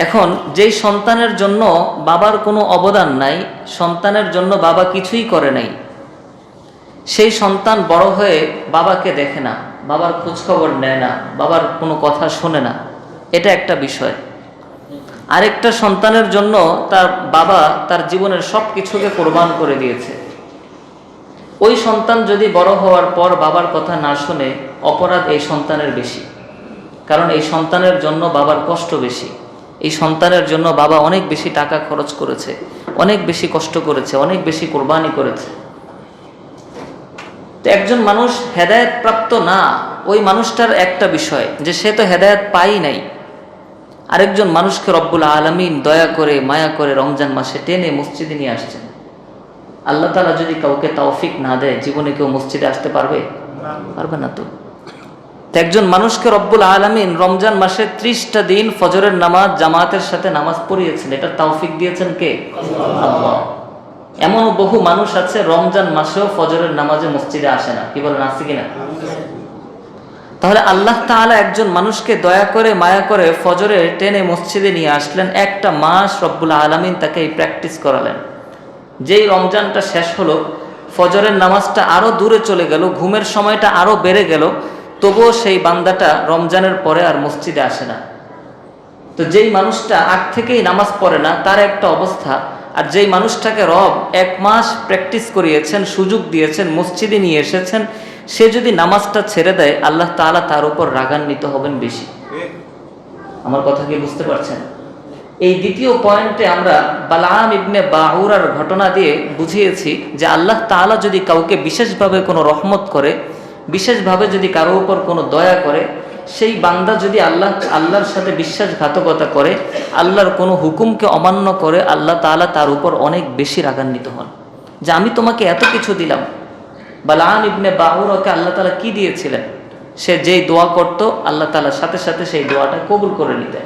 এখন যেই সন্তানের জন্য বাবার কোনো অবদান নাই, সন্তানের জন্য বাবা কিছুই করে নাই, সেই সন্তান বড় হয়ে বাবাকে দেখে না, বাবার খোঁজখবর নেয় না, বাবার কোনো কথা শোনে না, এটা একটা বিষয়। আরেকটা সন্তানের জন্য তার বাবা তার জীবনের সব কিছুকে কোরবান করে দিয়েছে। ওই সন্তান যদি বড় হওয়ার পর বাবার কথা না শুনে, অপরাধ এই সন্তানের বেশি, কারণ এই সন্তানের জন্য বাবার কষ্ট বেশি। এই সন্তানের জন্য বাবা অনেক বেশি টাকা খরচ করেছে, অনেক বেশি কষ্ট করেছে, অনেক বেশি কোরবানি করেছে। তো একজন মানুষ হেদায়েত প্রাপ্ত না, ওই মানুষটার একটা বিষয় যে সে তো হেদায়েত পাই নাই। আরেকজন মানুষকে রব্বুল আলামিন দয়া করে মায়া করে রমজান মাসে টেনে মসজিদে নিয়ে আসছেন। আল্লাহ তাআলা যদি কাউকে তৌফিক না দেয়, জীবনে কেউ মসজিদে আসতে পারবে? পারবে না। তো একজন মানুষকে রব্বুল আলামিন রমজান মাসে 30টা দিন ফজরের নামাজ জামাতের সাথে নামাজ পড়িয়েছেন, এটা তৌফিক দিয়েছেন কে? আল্লাহ। এমন বহু মানুষ আছে রমজান মাসেও ফজরের নামাজে মসজিদে আসে না। কি বলেন, আছে কিনা? তাহলে আল্লাহ তাআলা একজন মানুষকে দয়া করে মায়া করে ফজরে টেনে মসজিদে নিয়ে আসলেন। একটা মাস রব্বুল আলামিন তাকে এই প্র্যাকটিস করালেন। যেই রমজানটা শেষ হলো, ফজরের নামাজটা আরো দূরে চলে গেল, ঘুমের সময়টা আরো বেড়ে গেল, তবুও সেই বান্দাটা রমজানের পরে আর মসজিদে আসে না। তো যেই মানুষটা আগ থেকেই নামাজ পড়ে না, তার একটা অবস্থা। আর যেই মানুষটাকে রব 1 মাস প্র্যাকটিস করিয়েছেন, সুযোগ দিয়েছেন, মসজিদে নিয়ে এসেছেন, সে যদি নামাজটা ছেড়ে দেয়, আল্লাহ তাআলা তার উপর রাগান্বিত হবেন বেশি। আমার কথা কি বুঝতে পারছেন? এই দ্বিতীয় পয়েন্টে আমরা বালাম ইবনে বাউরার ঘটনা দিয়ে বুঝিয়েছি যে আল্লাহ তাআলা যদি কাউকে বিশেষভাবে কোনো রহমত করে, বিশেষভাবে যদি কারো উপর কোনো দয়া করে, সেই বান্দা যদি আল্লাহর সাথে বিশ্বাসঘাতকতা করে, আল্লাহর কোনো হুকুমকে অমান্য করে, আল্লাহ তাআলা তার উপর অনেক বেশি রাগান্বিত হন। যে আমি তোমাকে এত কিছু দিলাম। বালাম ইবনে বাউরাকে আল্লাহ তাআলা কি দিয়েছিলেন? সে যেই দোয়া করত, আল্লাহ তাআলার সাথে সাথে সেই দোয়াটা কবুল করে নিতেন।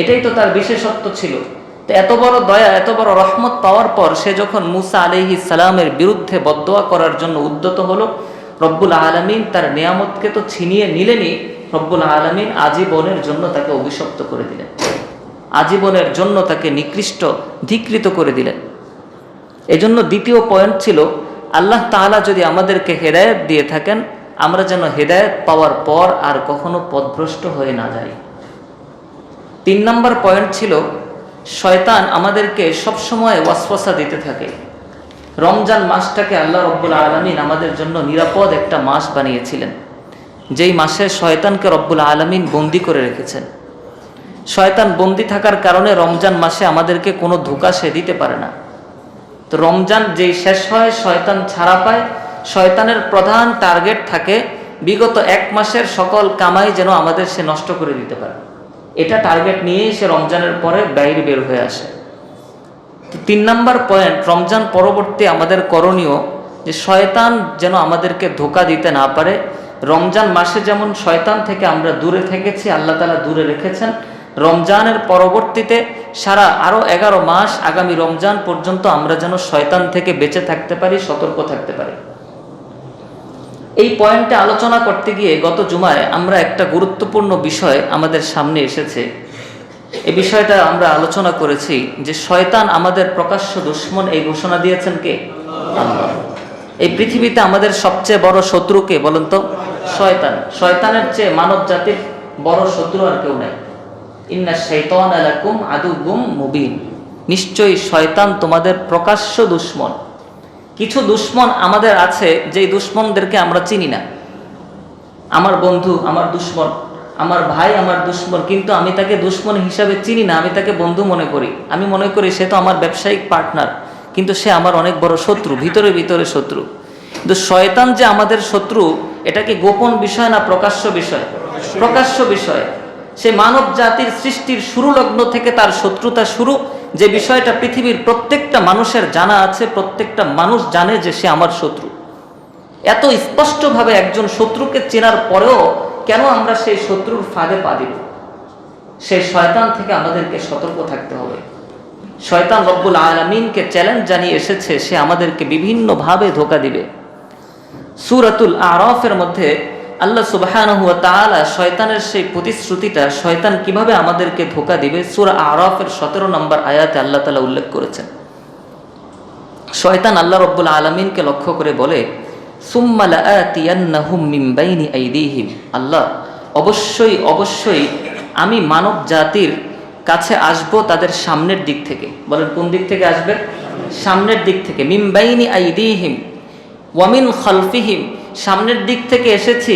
এটাই তো তার বিশেষত্ব ছিল। তো এত বড় দয়া, এত বড় রহমত পাওয়ার পর সে যখন মুসা আলাইহিস সালামের বিরুদ্ধে বদদোয়া করার জন্য উদ্যত হলো, রব্বুল আলামিন তার নিয়ামতকে তো ছিনিয়ে নিলেনই, রব্বুল আলামিন আজীবনের জন্য তাকে অভিশপ্ত করে দিলেন, আজীবনের জন্য তাকে নিকৃষ্ট ধিকৃত করে দিলেন। এজন্য দ্বিতীয় পয়েন্ট ছিল, আল্লাহ তাআলা যদি আমাদেরকে হেদায়েত দিয়ে থাকেন, আমরা যেন হেদায়েত পাওয়ার পর আর কখনো পথভ্রষ্ট হয়ে না যাই। 3 নম্বর পয়েন্ট ছিল, শয়তান আমাদেরকে সবসময় ওয়াসওয়াসা দিতে থাকে। রমজান মাসটাকে আল্লাহ রব্বুল আলামিন আমাদের জন্য নিরাপদ একটা মাস বানিয়েছিলেন, যেই মাসে শয়তানকে রব্বুল আলামিন বন্দি করে রেখেছেন। শয়তান বন্দি থাকার কারণে রমজান মাসে আমাদেরকে কোনো ধোঁকা সে দিতে পারে না। তো রমজান যেই শেষ হয়, শয়তান ছাড়া পায়। শয়তানের প্রধান টার্গেট থাকে বিগত 1 মাসের সকল কামাই যেন আমাদের সে নষ্ট করে দিতে পারে। এটা টার্গেট নিয়েই সে রমজানের পরে বাইরে বের হয়ে আসে। তো 3 নম্বর পয়েন্ট, রমজান পরবর্তী আমাদের করণীয় যে শয়তান যেন আমাদেরকে ধোঁকা দিতে না পারে। রমজান মাসে যেমন শয়তান থেকে আমরা দূরে থেকেছি, আল্লাহ তাআলা দূরে রেখেছেন, রমজানের পরবর্তীতে সারা আরো 11 মাস আগামী রমজান পর্যন্ত আমরা যেন শয়তান থেকে বেঁচে থাকতে পারি, সতর্ক থাকতে পারি। এই পয়েন্টে আলোচনা করতে গিয়ে গত জুমায় আমরা একটা গুরুত্বপূর্ণ বিষয় আমাদের সামনে এসেছে। এই বিষয়টা আমরা আলোচনা করেছি যে শয়তান আমাদের প্রকাশ্য দুশমন, এই ঘোষণা দিয়েছেন কে? আল্লাহ। এই পৃথিবীতে আমাদের সবচেয়ে বড় শত্রু কে বলেন তো? শয়তান। শয়তানের চেয়ে মানব জাতির বড় শত্রু আর কেউ নাই। ইন্না শাইতানা লাকুম আদুউম মুবিন। নিশ্চয়ই শয়তান তোমাদের প্রকাশ্য দুশমন। কিছু দুশমন আমাদের আছে, যেই দুশমনদেরকে আমরা চিনি না। আমার বন্ধু আমার দুশমন, আমার ভাই আমার দুশমন, কিন্তু আমি তাকে দুশমন হিসাবে চিনি না, আমি তাকে বন্ধু মনে করি। আমি মনে করি সে তো আমার ব্যবসায়িক পার্টনার, কিন্তু সে আমার অনেক বড় শত্রু, ভিতরে ভিতরে শত্রু। কিন্তু শয়তান যে আমাদের শত্রু, এটা কি গোপন বিষয় না প্রকাশ্য বিষয়? প্রকাশ্য বিষয়। সে মানব জাতির সৃষ্টির শুরু লগ্ন থেকে তার শত্রুতা শুরু, যে বিষয়টা পৃথিবীর প্রত্যেকটা মানুষের জানা আছে। প্রত্যেকটা মানুষ জানে যে সে আমার শত্রু। এত স্পষ্টভাবে একজন শত্রুকে চেনার পরেও কেন আমরা সেই শত্রুর ফাঁদে পা দিব? সেই শয়তান থেকে আমাদেরকে সতর্ক থাকতে হবে। শয়তান রব্বুল আলামিনকে চ্যালেঞ্জ জানিয়ে এসেছে, সে আমাদেরকে বিভিন্নভাবে ধোঁকা দিবে। সূরাতুল আরাফের মধ্যে আল্লাহ সুবহানাহু ওয়া তাআলা শয়তানের সেই প্রতিশ্রুতিটা, শয়তান কিভাবে আমাদেরকে ধোঁকা দিবে, সূরা আরাফের 17 নম্বর আয়াতে আল্লাহ তাআলা উল্লেখ করেছেন। শয়তান আল্লাহ রাব্বুল আলামিনকে লক্ষ্য করে বলে, সুম্মা লাআতিয়ান্নাহুম মিন বাইনি আইদিহিম, আল্লাহ অবশ্যই অবশ্যই আমি মানব জাতির কাছে আসব তাদের সামনের দিক থেকে। বলেন কোন দিক থেকে আসবে? সামনের দিক থেকে। মিন বাইনি আইদিহিম ওয়া মিন খালফিহিম, সামনের দিক থেকে এসেছি,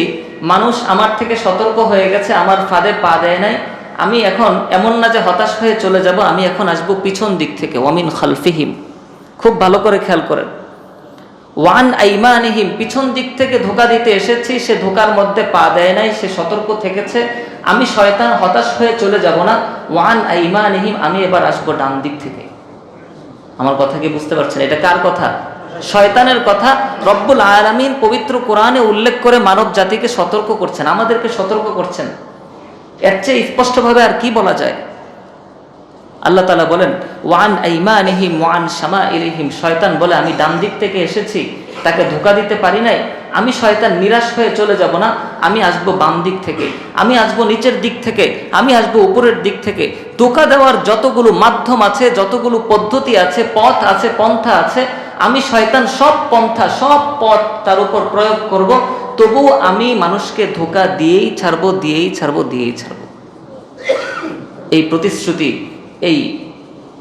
মানুষ আমার থেকে সতর্ক হয়ে গেছে, আমার ফাঁদে পা দেয় নাই, আমি এখন এমন না যে হতাশ হয়ে চলে যাব, আমি এখন আসব পিছন দিক থেকে। ওয়া মিন খালফিহিম, খুব ভালো করে খেয়াল করেন। ওয়ান আইমানিহিম, পিছন দিক থেকে ধোঁকা দিতে এসেছি, সে ধোঁকার মধ্যে পা দেয় নাই, সে সতর্ক থেকেছে, আমি শয়তান হতাশ হয়ে চলে যাব না। ওয়ান আইমানিহিম, আমি এবার আসবো ডান দিক থেকে। আমার কথা কি বুঝতে পারছেন? এটা কার কথা? শয়তানের কথা। রব্বুল আলামিন পবিত্র কোরআনে উল্লেখ করে মানব জাতিকে সতর্ক করছেন, আমাদেরকে সতর্ক করছেন। এর চেয়ে স্পষ্টভাবে আর কি বলা যায়? আল্লাহ তাআলা বলেন, ওয়ান আইমানিহিম ওয়ান শামাইলিহিম, শয়তান বলে আমি ডান দিক থেকে এসেছি, তাকে ধোঁকা দিতে পারি নাই, আমি শয়তান নিরাশ হয়ে চলে যাব না, আমি আসবো বাম দিক থেকে, আমি আসবো নিচের দিক থেকে, আমি আসবো উপরের দিক থেকে। ধোঁকা দেওয়ার যতগুলো মাধ্যম আছে, যতগুলো পদ্ধতি আছে, পথ আছে, পন্থা আছে, আমি শয়তান সব পন্থা সব পথ তার উপর প্রয়োগ করব, তবুও আমি মানুষকে ধোঁকা দিয়েই ছাড়বো, দিয়েই ছাড়বো, দিয়েই ছাড়বো। এই প্রতিশ্রুতি, এই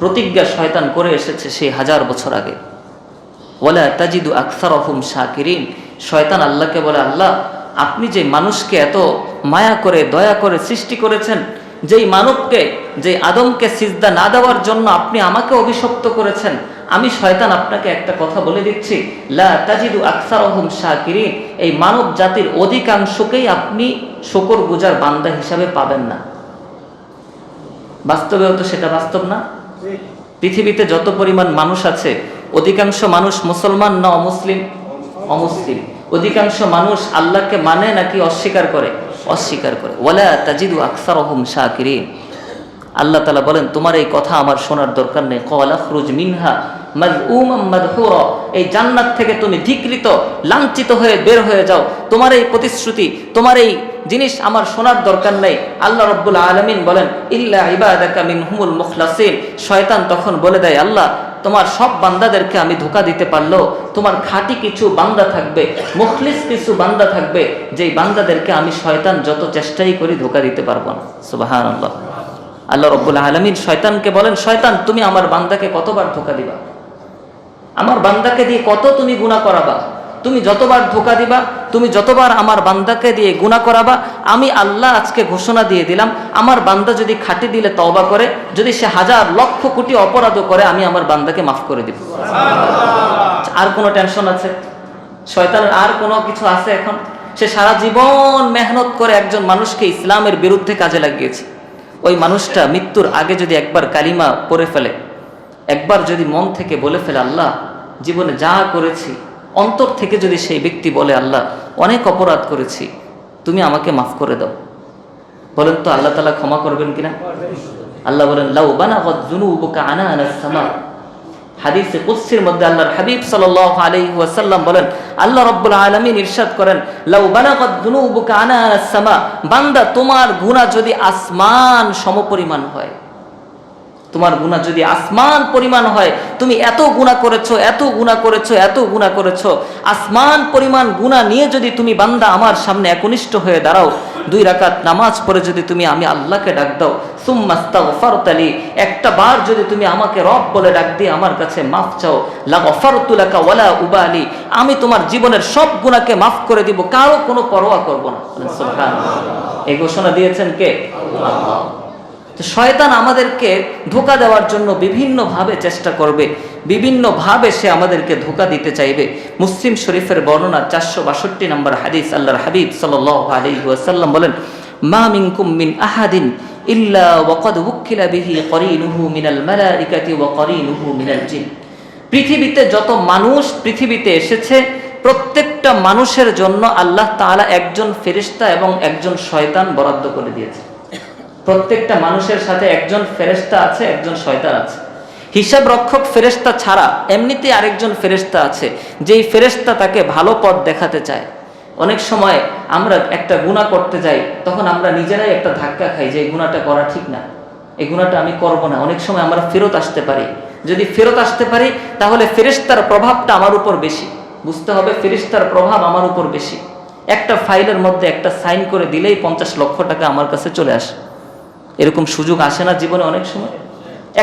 প্রতিজ্ঞা শয়তান করে এসেছে সেই 1000 বছর আগে। ওয়ালা তাজিদু আকসারহুম শাকিরিন, শয়তান আল্লাহকে বলে, আল্লাহ আপনি যে মানুষকে এত মায়া করে দয়া করে সৃষ্টি করেছেন, যেই মানবকে, যে আদমকে সিজদা না দেওয়ার জন্য আপনি আমাকে অভিশপ্ত করেছেন, আমি শয়তান আপনাকে একটা কথা বলে দিচ্ছি, লা তাজিদু আকসারহুম শাকিরিন, এই মানব জাতির অধিকাংশকেই আপনি শুকরগুজার বান্দা হিসাবে পাবেন না। বাস্তবেও তো সেটা বাস্তব না? পৃথিবীতে যত পরিমাণ মানুষ আছে, অধিকাংশ মানুষ মুসলমান না অমুসলিম? অমুসলিম। অধিকাংশ মানুষ আল্লাহকে মানে নাকি অস্বীকার করে? অস্বীকার করে। ওয়ালা তাজিদু আকসারহুম শাকিরিন। আল্লাহ তাআলা বলেন, তোমার এই কথা আমার শোনার দরকার নেই। ক্বালা খরুজ মিনহা মাযউমান মাদহুরা, এই জান্নাত থেকে তুমি ধিক্কৃত লাঞ্ছিত হয়ে বের হয়ে যাও। তোমার এই প্রতিশ্রুতি, তোমার এই জিনিস আমার শোনার দরকার নেই। আল্লাহ রাব্বুল আলামিন বলেন, ইল্লা ইবাদাকা মিনহুমুল মুখলাসিন, শয়তান তখন বলে দেয়, আল্লাহ তোমার সব বান্দাদেরকে আমি ধোঁকা দিতে পারলো, তোমার খাঁটি কিছু বান্দা থাকবে, মুখলিস কিছু বান্দা থাকবে, যেই বান্দাদেরকে আমি শয়তান যত চেষ্টাই করি ধোঁকা দিতে পারবো না। সুবহানাল্লাহ। আল্লাহ রাব্বুল আলামিন শয়তানকে বলেন, শয়তান তুমি আমার বান্দাকে কতবার ধোঁকা দিবা? আমার বান্দাকে দিয়ে কত তুমি গুনাহ করাবা? তুমি যতবার ধোঁকা দিবা, তুমি যতবার আমার বান্দাকে দিয়ে গুনাহ করাবা, আমি আল্লাহ আজকে ঘোষণা দিয়ে দিলাম, আমার বান্দা যদি খাঁটি দিলে তওবা করে, যদি সে 1000 লক্ষ কোটি অপরাধও করে, আমি আমার বান্দাকে মাফ করে দিব। আর কোনো টেনশন আছে? শয়তানের আর কোনো কিছু আছে এখন? সে সারা জীবন মেহনত করে একজন মানুষকে ইসলামের বিরুদ্ধে কাজে লাগিয়েছে। ওই মানুষটা মৃত্যুর আগে যদি একবার কালিমা পড়ে ফেলে, একবার যদি মন থেকে বলে ফেলে, আল্লাহ জীবনে যা করেছি, অন্তর থেকে যদি সেই ব্যক্তি বলে, আল্লাহ অনেক অপরাধ করেছি, তুমি আমাকে মাফ করে দাও, বলেন তো আল্লাহ তাআলা ক্ষমা করবেন কিনা? আল্লাহ বলেন, লাউ বানাগাত যুনুবুকা আনানাস সামা। হাদিসে কুদসির মধ্যে আল্লাহর হাবিব সাল্লাল্লাহু আলাইহি ওয়াসাল্লাম বলেন, আল্লাহ রাব্বুল আলামিন ইরশাদ করেন, লাউ বানাগাত যুনুবুকা আনানাস সামা, বান্দা তোমার গুনাহ যদি আসমান সমপরিমাণ হয়, তোমার গুনাহ যদি আসমান পরিমাণ হয়, তুমি এত গুনাহ করেছো, এত গুনাহ করেছো, এত গুনাহ করেছো, আসমান পরিমাণ গুনাহ নিয়ে যদি তুমি বান্দা আমার সামনে একনিষ্ঠ হয়ে দাঁড়াও, 2 রাকাত নামাজ পড়ে যদি তুমি আমি আল্লাহকে ডাক দাও, সুম্মা আস্তাগফারতালি, একটা বার যদি তুমি আমাকে রব বলে ডাক দিয়ে আমার কাছে মাফ চাও, লাগফারতু লাকা ওয়ালা উবালি, আমি তোমার জীবনের সব গুনাহকে মাফ করে দিব, কারো কোনো পরোয়া করব না। সুবহানাল্লাহ। এই ঘোষণা দিয়েছেন কে? আল্লাহ। তো শয়তান আমাদেরকে ধোঁকা দেওয়ার জন্য বিভিন্নভাবে চেষ্টা করবে, বিভিন্নভাবে সে আমাদেরকে ধোঁকা দিতে চাইবে। মুসলিম শরীফের বর্ণনা 462 নম্বর হাদিস, আল্লাহর হাবিব সাল্লাল্লাহু আলাইহি ওয়াসাল্লাম বলেন, মা মিনকুম মিন আহাদিন ইল্লা ওয়াকাদ উকিলা বিহি করিনুহু মিনাল মালাইকাতি ওয়া করিনুহু মিনাল জিন। পৃথিবীতে যত মানুষ পৃথিবীতে এসেছে, প্রত্যেকটা মানুষের জন্য আল্লাহ তাআলা একজন ফেরেশতা এবং একজন শয়তান বরাদ্দ করে দিয়েছে। প্রত্যেকটা মানুষের সাথে একজন ফেরেশতা আছে, একজন শয়তান আছে। হিসাব রক্ষক ফেরেশতা ছাড়া এমনিতে আরেকজন ফেরেশতা আছে, যেই ফেরেশতা তাকে ভালো পথ দেখাতে চায়, অনেক সময় আমরা একটা গুনাহ করতে যাই, তখন আমরা নিজেরাই একটা ধাক্কা খাই যে এই গুনাহটা করা ঠিক না, এই গুনাহটা আমি করব না। অনেক সময় আমরা ফেরত আসতে পারি। যদি ফেরত আসতে পারি তাহলে ফেরেশতার প্রভাবটা আমার উপর বেশি। বুঝতে হবে ফেরেশতার প্রভাব আমার উপর বেশি। একটা ফাইলের মধ্যে একটা সাইন করে দিলেই 50 লক্ষ টাকা আমার কাছে চলে আসে। এরকম সুযোগ আসে না জীবনে অনেক সময়?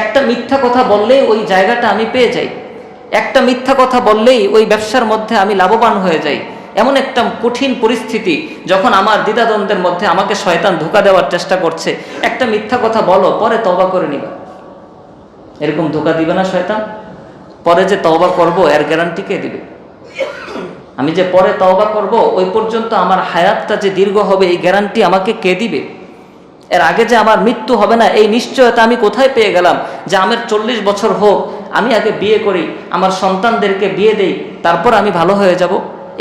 একটা মিথ্যা কথা বললেই ওই জায়গাটা আমি পেয়ে যাই, একটা মিথ্যা কথা বললেই ওই ব্যবসার মধ্যে আমি লাভবান হয়ে যাই। এমন একটা কঠিন পরিস্থিতি যখন আমার দ্বিধাদ্বন্দ্বের মধ্যে আমাকে শয়তান ধোঁকা দেওয়ার চেষ্টা করছে, একটা মিথ্যা কথা বলো, পরে তওবা করে নিবা। এরকম ধোঁকা দিবে না শয়তান? পরে যে তওবা করব এর গ্যারান্টি কে দিবে? আমি যে পরে তওবা করব ওই পর্যন্ত আমার হায়াতটা যে দীর্ঘ হবে এই গ্যারান্টি আমাকে কে দিবে? এর আগে যে আমার মৃত্যু হবে না এই নিশ্চয়তা আমি কোথায় পেয়ে গেলাম যে আমার 40 বছর হোক, আমি আগে বিয়ে করি, আমার সন্তানদেরকে বিয়ে দেই, তারপর আমি ভালো হয়ে যাব?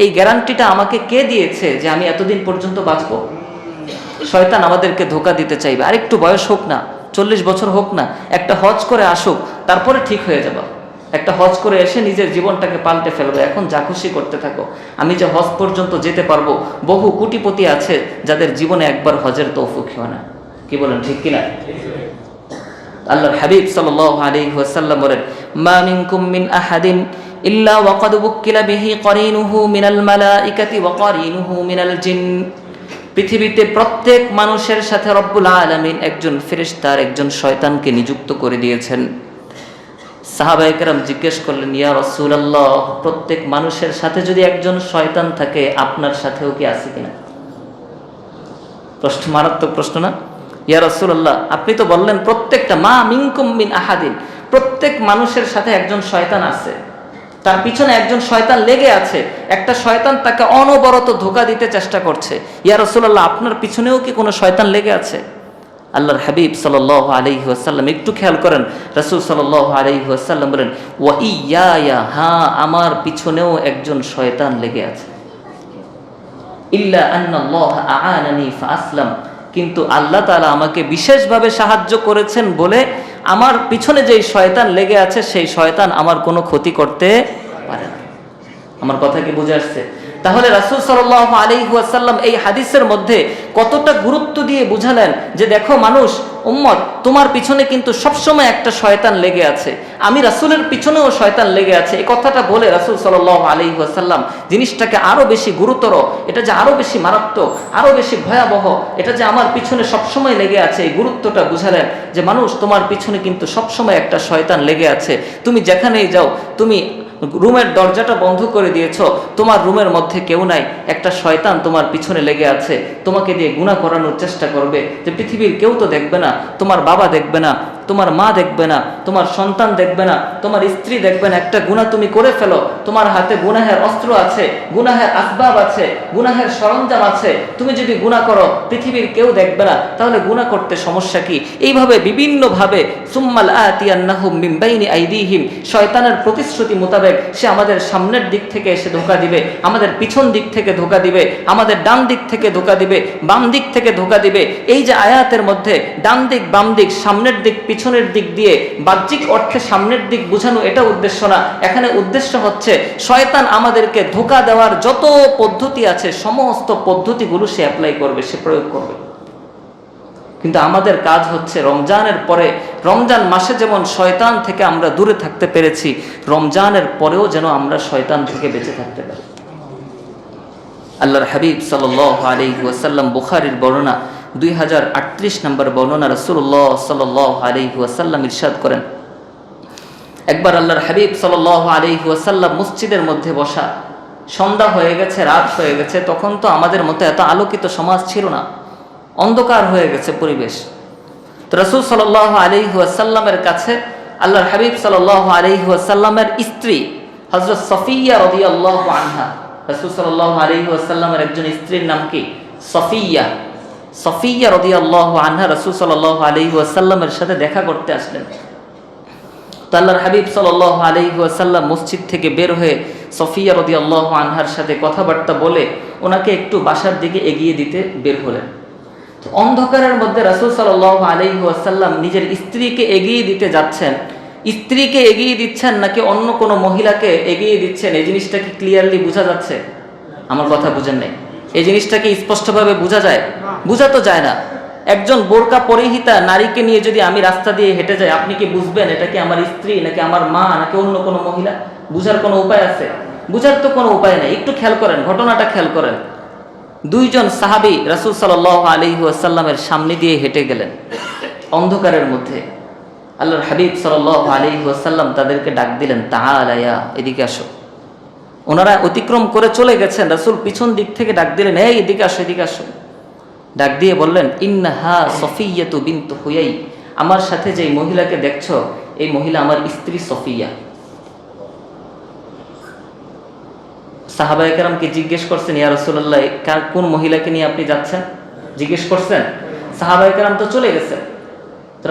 এই গ্যারান্টিটা আমাকে কে দিয়েছে যে আমি এতদিন পর্যন্ত বাঁচব? শয়তান আমাদেরকে ধোঁকা দিতে চাইবে। আরেকটু বয়স হোক না, 40 বছর হোক না, একটা হজ করে আসুক, তারপরে ঠিক হয়ে যাবে। একটা হজ করে এসে নিজের জীবনটাকে পাল্টে ফেলবে। এখন যা খুশি করতে থাকো। আমি যে হজ পর্যন্ত যেতে পারবো, বহু কোটিপতি আছে যাদের জীবনে একবার হজের তৌফিক হয় না। কি বলেন, ঠিক কিনা? আল্লাহর হাবিব সাল্লাল্লাহু আলাইহি ওয়াসাল্লাম বলেন, মা মিনকুম মিন আহাদিন ইল্লা ওয়াকাদ বুক্কিলা বিহি করিনুহু মিনাল মালাইকাতি ওয়া করিনুহু মিনাল জিন। পৃথিবীতে প্রত্যেক মানুষের সাথে রব্বুল আলামিন একজন ফেরেশতার একজন শয়তানকে নিযুক্ত করে দিয়েছেন। সাহাবায়ে কেরাম জিজ্ঞেস করলেন, ইয়া রাসূলুল্লাহ, প্রত্যেক মানুষের সাথে যদি একজন শয়তান থাকে, আপনার সাথেও কি আছে কিনা? প্রশ্ন, মারাত্মক প্রশ্ন না? ইয়া রাসূলুল্লাহ, আপনি তো বললেন প্রত্যেকটা, মা মিনকুম মিন আহাদিন, প্রত্যেক মানুষের সাথে একজন শয়তান আছে, তার পিছনে একজন শয়তান লেগে আছে, একটা শয়তান তাকে অনবরত ধোঁকা দিতে চেষ্টা করছে। ইয়া রাসূলুল্লাহ, আপনার পিছনেও কি কোনো শয়তান লেগে আছে? আল্লাহর হাবিব সাল্লাল্লাহু আলাইহি ওয়াসাল্লাম একটু খেয়াল করেন, রাসূল সাল্লাল্লাহু আলাইহি ওয়াসাল্লাম বলেন, ওয়া ইয়া, হ্যাঁ আমার পিছনেও একজন শয়তান লেগে আছে। ইল্লা আন্নাল্লাহ আ'আনানি ফাআসলাম, কিন্তু আল্লাহ তাআলা আমাকে বিশেষভাবে সাহায্য করেছেন বলে আমার পিছনে যেই শয়তান লেগে আছে সেই শয়তান আমার কোনো ক্ষতি করতে পারে না। আমার কথা কি বুঝে আসছে? তাহলে রাসূল সাল্লাল্লাহু আলাইহি ওয়াসাল্লাম এই হাদিসের মধ্যে কতটা গুরুত্ব দিয়ে বুঝালেন যে দেখো মানুষ, উম্মত, তোমার পিছনে কিন্তু সবসময় একটা শয়তান লেগে আছে, আমি রাসূলের পিছনেও শয়তান লেগে আছে। এই কথাটা বলে রাসূল সাল্লাল্লাহু আলাইহি ওয়াসাল্লাম জিনিসটাকে আরো বেশি গুরুতর, এটা যে আরো বেশি মারাত্মক, আরো বেশি ভয়াবহ, এটা যে আমার পিছনে সবসময় লেগে আছে, এই গুরুত্বটা বুঝালেন যে মানুষ, তোমার পিছনে কিন্তু সবসময় একটা শয়তান লেগে আছে। তুমি যেখানেই যাও, তুমি রুমের দরজাটা বন্ধ করে দিয়েছো, তোমার রুমের মধ্যে কেউ নাই, একটা শয়তান তোমার পিছনে লেগে আছে, তোমাকে দিয়ে গুনাহ করানোর চেষ্টা করবে যে পৃথিবীর কেউ তো দেখবে না, তোমার বাবা দেখবে না, তোমার মা দেখবে না, তোমার সন্তান দেখবে না, তোমার স্ত্রী দেখবে না, একটা গুনাহ তুমি করে ফেলো, তোমার হাতে গুনাহের অস্ত্র আছে, গুনাহের আসবাব আছে, গুনাহের সরঞ্জাম আছে, তুমি যদি গুনাহ করো পৃথিবীর কেউ দেখবে না, তাহলে গুনাহ করতে সমস্যা কি? এইভাবে বিভিন্নভাবে সুম্মাল আতিয়ান্নাহুম মিন বাইনি আইদিহিম, শয়তানের প্রতিশ্রুতি মোতাবেক সে আমাদের সামনের দিক থেকে এসে ধোঁকা দিবে, আমাদের পিছন দিক থেকে ধোঁকা দিবে, আমাদের ডান দিক থেকে ধোঁকা দিবে, বাম দিক থেকে ধোঁকা দিবে। এই যে আয়াতের মধ্যে ডান দিক, বাম দিক, সামনের দিক, পিছনের দিক দিয়ে বাহ্যিক অর্থে সামনের দিক বোঝানো এটা উদ্দেশ্য না। এখানে উদ্দেশ্য হচ্ছে শয়তান আমাদেরকে ধোঁকা দেওয়ার যত পদ্ধতি আছে সমস্ত পদ্ধতিগুলো সে অ্যাপ্লাই করবে, সে প্রয়োগ করবে। কিন্তু আমাদের কাজ হচ্ছে রমজানের পরে, রমজান মাসে যেমন শয়তান থেকে আমরা দূরে থাকতে পেরেছি, রমজানের পরেও যেন আমরা শয়তান থেকে বেঁচে থাকতে পারি। আল্লাহর হাবিব সাল্লাল্লাহু আলাইহি ওয়াসাল্লাম, বুখারীর বর্ণনা 2038 নম্বর বর্ণনা, রাসূলুল্লাহ সাল্লাল্লাহু আলাইহি ওয়াসাল্লাম ইরশাদ করেন, একবার আল্লাহর হাবিব সাল্লাল্লাহু আলাইহি ওয়াসাল্লাম মসজিদের মধ্যে বসা, সন্ধ্যা হয়ে গেছে, রাত হয়ে গেছে, তখন তো আমাদের মতো এত আলোকিত সমাজ ছিল না, অন্ধকার হয়ে গেছে পরিবেশ। তো রাসূল সাল্লাল্লাহু আলাইহি ওয়াসাল্লামের কাছে আল্লাহর হাবিব সাল্লাল্লাহু আলাইহি ওয়াসাল্লামের স্ত্রী হযরত সফিয়া রাদিয়াল্লাহু আনহা, রাসূল সাল্লাল্লাহু আলাইহি ওয়াসাল্লামের একজন স্ত্রীর নাম কি? সফিয়া। সফিয়া রাদিয়াল্লাহু আনহা রাসূল সাল্লাল্লাহু আলাইহি ওয়াসাল্লামের সাথে দেখা করতে আসলেন। তো আল্লাহর হাবিব সাল্লাল্লাহু আলাইহি ওয়াসাল্লাম মসজিদ থেকে বের হয়ে সফিয়া রাদিয়াল্লাহু আনহার সাথে কথাবার্তা বলে ওনাকে একটু বাসার দিকে এগিয়ে দিতে বের হলেন। তো অন্ধকারের মধ্যে রাসূল সাল্লাল্লাহু আলাইহি ওয়াসাল্লাম নিজের স্ত্রীকে এগিয়ে দিতে যাচ্ছেন, স্ত্রীকে এগিয়ে দিচ্ছেন নাকি অন্য কোনো মহিলাকে এগিয়ে দিচ্ছেন, এই জিনিসটা কি ক্লিয়ারলি বোঝা যাচ্ছে? আমার কথা বুঝেন নাই? এই জিনিসটাকে স্পষ্টভাবে বোঝা যায়? বোঝা তো যায় না। একজন বোরকা পরিহিতা নারীকে নিয়ে যদি আমি রাস্তা দিয়ে হেঁটে যাই, আপনি কি বুঝবেন এটা কি আমার স্ত্রী নাকি আমার মা নাকি অন্য কোনো মহিলা? বুঝার কোনো উপায় আছে? বুঝার তো কোনো উপায় নেই। একটু খেয়াল করেন, ঘটনাটা খেয়াল করেন। দুইজন সাহাবী রাসূল সাল্লাল্লাহু আলাইহি ওয়াসাল্লামের সামনে দিয়ে হেঁটে গেলেন অন্ধকারের মধ্যে। আল্লাহর হাবিব সাল্লাল্লাহু আলাইহি ওয়াসাল্লাম তাদেরকে ডাক দিলেন, তাআলা ইয়া, এদিকে আসো। ওনারা অতিক্রম করে চলে গেছেন, রাসূল পিছন দিক থেকে ডাক দিলেন, এই এদিকে আসো, এদিকে আসো। ডাক দিয়ে বললেন, ইন্নাহা সফিয়াতু বিনতু হুয়াই, আমার সাথে যে মহিলাকে দেখছো এই মহিলা আমার স্ত্রী সফিয়া। সাহাবায়ে কেরামকে জিজ্ঞেস করছেন, ইয়া রাসূলুল্লাহ, কোন মহিলাকে নিয়ে আপনি যাচ্ছেন? জিজ্ঞেস করছেন। সাহাবায়ে কেরাম তো চলে গেছেন।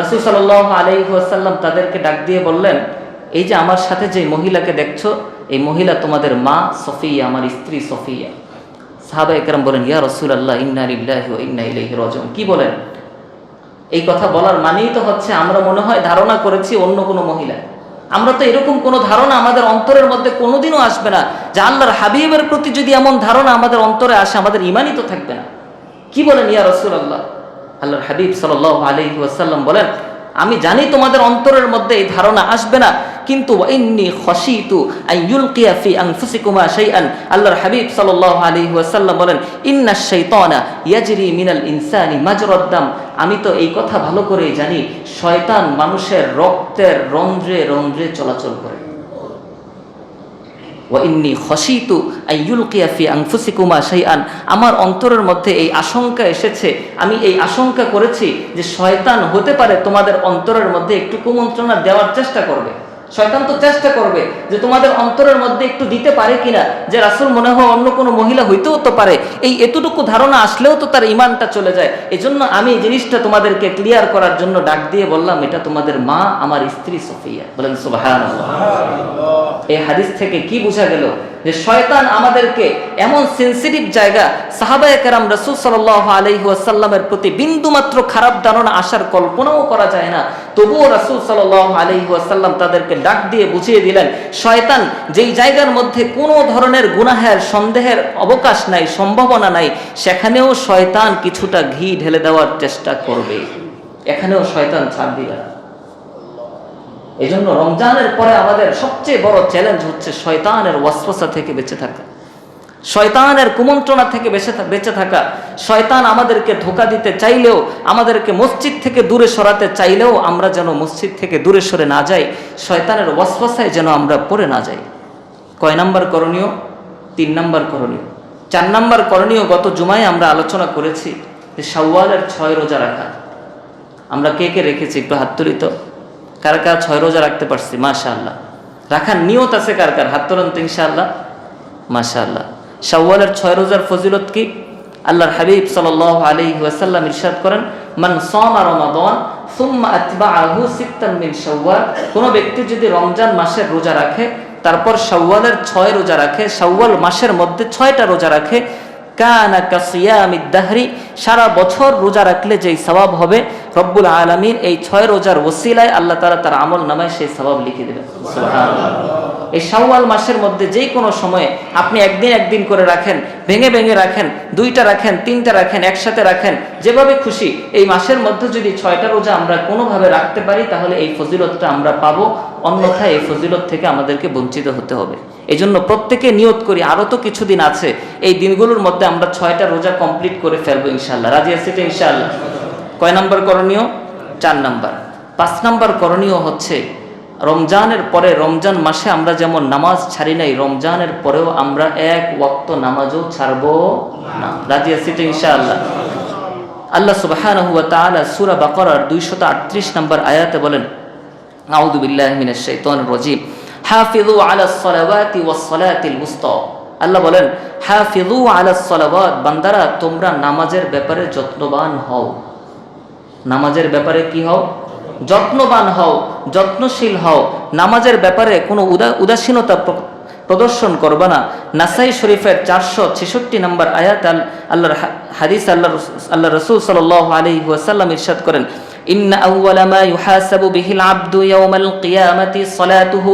রাসূল সাল্লাল্লাহু আলাইহি ওয়াসাল্লাম তাদেরকে ডাক দিয়ে বললেন, এই যে আমার সাথে যে মহিলাকে দেখছো এই মহিলা তোমাদের মা সফিয়া, আমার স্ত্রী সফিয়া। সাহাবায়ে কেরাম বলেন, ইয়া রাসূলুল্লাহ, ইন্না লিল্লাহি ওয়া ইন্না ইলাইহি রাজিউন। কি বলেন? এই কথা বলার মানেই তো হচ্ছে আমরা মনে হয় ধারণা করেছি অন্য কোনো মহিলা। আমরা তো এরকম কোনো ধারণা আমাদের অন্তরের মধ্যে কোনোদিনও আসবে না যে আল্লাহর হাবিবের প্রতি যদি এমন ধারণা আমাদের অন্তরে আসে, আমাদের ঈমানই তো থাকবে না। কি বলেন ইয়া রাসূলুল্লাহ? আল্লাহর হাবিব সাল্লাল্লাহু আলাইহি ওয়াসাল্লাম বলেন, আমি জানি তোমাদের অন্তরের মধ্যে এই ধারণা আসবে না, কিন্তু ইন্নী খাশিতু আন ইউলকিয়া ফি আনফুসিকুমা শাইআন। আল্লাহর হাবিব সাল্লাল্লাহু আলাইহি ওয়াসাল্লাম বলেন, ইন্নাশ শাইতানা ইয়াজরি মিনাল ইনসানি মাজরাদ দাম। আমি তো এই কথা ভালো করেই জানি, শয়তান মানুষের রক্তের রন্ধ্রে রন্ধ্রে চলাচল করে। ওয়া ইন্নী খাশিতু আন ইউলকিয়া ফি আনফুসিকুমা শাইআন, আমার অন্তরের মধ্যে এই আশঙ্কা এসেছে, আমি এই আশঙ্কা করেছি যে শয়তান হতে পারে তোমাদের অন্তরের মধ্যে একটু কুমন্ত্রণা দেওয়ার চেষ্টা করবে। শয়তান তো চেষ্টা করবে যে তোমাদের অন্তরের মধ্যে একটু দিতে পারে কিনা, যে রাসূল মনে হয় অন্য কোনো মহিলা হইতেও তো পারে। এই এতটুকু ধারণা আসলেও তো তার ঈমানটা চলে যায়। এজন্য আমি এই জিনিসটা তোমাদেরকে ক্লিয়ার করার জন্য ডাক দিয়ে বললাম, এটা তোমাদের মা, আমার স্ত্রী সফিয়া। বলেন সুবহানাল্লাহ। এই হাদিস থেকে কি বোঝা গেল? যে শয়তান আমাদেরকে এমন সেনসিটিভ জায়গা, সাহাবায়ে কেরাম রাসূল সাল্লাল্লাহু আলাইহি ওয়াসাল্লামের প্রতি বিন্দুমাত্র খারাপ ধারণা আসার কল্পনাও করা যায় না, তবুও রাসূল সাল্লাল্লাহু আলাইহি ওয়াসাল্লাম তাদেরকে ডাক দিয়ে বুঝিয়ে দিলেন, শয়তান যেই জায়গার মধ্যে কোনো ধরনের গুনাহের সন্দেহের অবকাশ নাই, সম্ভাবনা নাই, সেখানেও শয়তান কিছুটা ঘি ঢেলে দেওয়ার চেষ্টা করবে। এখানেও শয়তান ছাড় দিবে না। এই জন্য রমজানের পরে আমাদের সবচেয়ে বড় চ্যালেঞ্জ হচ্ছে শয়তানের ওয়াসওয়াসা থেকে বেঁচে থাকা, শয়তানের কুমন্ত্রণা থেকে বেঁচে থাকা। শয়তান আমাদেরকে ধোঁকা দিতে চাইলেও, আমাদেরকে মসজিদ থেকে দূরে সরাতে চাইলেও আমরা যেন মসজিদ থেকে দূরে সরে না যাই, শয়তানের ওয়াসওয়াসায় যেন আমরা পড়ে না যাই। কয় নাম্বার করণীয়? 3 নাম্বার করণীয়। 4 নাম্বার করণীয় গত জুমায় আমরা আলোচনা করেছি যে শাওয়ালের 6 রোজা রাখা। আমরা কে কে রেখেছি একটু হাত তুলি তো। কারা কারা 6 রোজা রাখতে পারছি? মাশাআল্লাহ। রাখার নিয়ত আছে কার কার? হাত তোলেন তো ইনশাআল্লাহ। মাশাআল্লাহ। শাওয়ালের 6 রোজার ফজিলত কি? আল্লাহর হাবিব সাল্লাল্লাহু আলাইহি ওয়াসাল্লাম ইরশাদ করেন, মান সামা রমাদান সুম্মা আতবাআহু সিত্তান মিন শাওয়াল, কোন ব্যক্তি যদি রমজান মাসের রোজা রাখে তারপর শাওয়ালের 6 রোজা রাখে, শাওয়াল মাসের মধ্যে 6টা রোজা রাখে, কানা কাসিয়ামিদ দাহরি, সারা বছর রোজা রাখলে যেই সওয়াব হবে রব্বুল আলামিন এই 6 রোজার ওসিলায় আল্লাহ তাআলা তার আমল নামায় সেই সওয়াব লিখে দেবেন। সুবহানাল্লাহ। এই শাওয়াল মাসের মধ্যে যেই কোনো সময়ে আপনি একদিন করে রাখেন, ভেঙে ভেঙে রাখেন, 2টা রাখেন, 3টা রাখেন, একসাথে রাখেন, যেভাবে খুশি, এই মাসের মধ্যে যদি 6টা রোজা আমরা কোনোভাবে রাখতে পারি তাহলে এই ফজিলতটা আমরা পাবো, অন্যথায় এই ফজিলত থেকে আমাদেরকে বঞ্চিত হতে হবে। এই জন্য প্রত্যেকে নিয়ত করি, আরও তো কিছুদিন আছে, এই দিনগুলোর মধ্যে আমরা 6টা রোজা কমপ্লিট করে ফেলবো ইনশাআল্লাহ। রাজি আছি তো ইনশাআল্লাহ? কয় নাম্বার করণীয়? 4 নাম্বার। 5 নাম্বার করণীয় হচ্ছে রমজানের পরে, রমজান মাসে আমরা যেমন নামাজ ছাড়ি নাই, রমজানের পরেও আমরা 1 ওয়াক্ত নামাজও ছাড়বো না। রাজি আছি তো ইনশাআল্লাহ? আল্লাহ সুবহানাহু ওয়া তাআলা সূরা বাকারার 238 নম্বর আয়াতে বলেন, আউযু বিল্লাহি মিনাশ শাইতানির রাজীম, হাফিযু আলাস সালাওয়াতি ওয়াস সালাতিল উসতা। আল্লাহ বলেন, হাফিযু আলাস সালাওয়াত, বান্দারা তোমরা নামাজের ব্যাপারে যত্নবান হও। নামাজের ব্যাপারে কি হও? যত্নবান হও, যত্নশীল হও। নামাজের ব্যাপারে কোনো উদাসীনতা প্রদর্শন করবে না। নাসাই শরীফের 466 নম্বর আয়াত আল্লাহর হাদিস, আল্লাহ রাসূল সাল্লাল্লাহু আলাইহি ওয়াসাল্লাম ইরশাদ করেন, ইন্না আউওয়ালা মা ইউহাসাবু বিহিল আবদু ইয়াউমাল কিয়ামাতি সালাতুহু,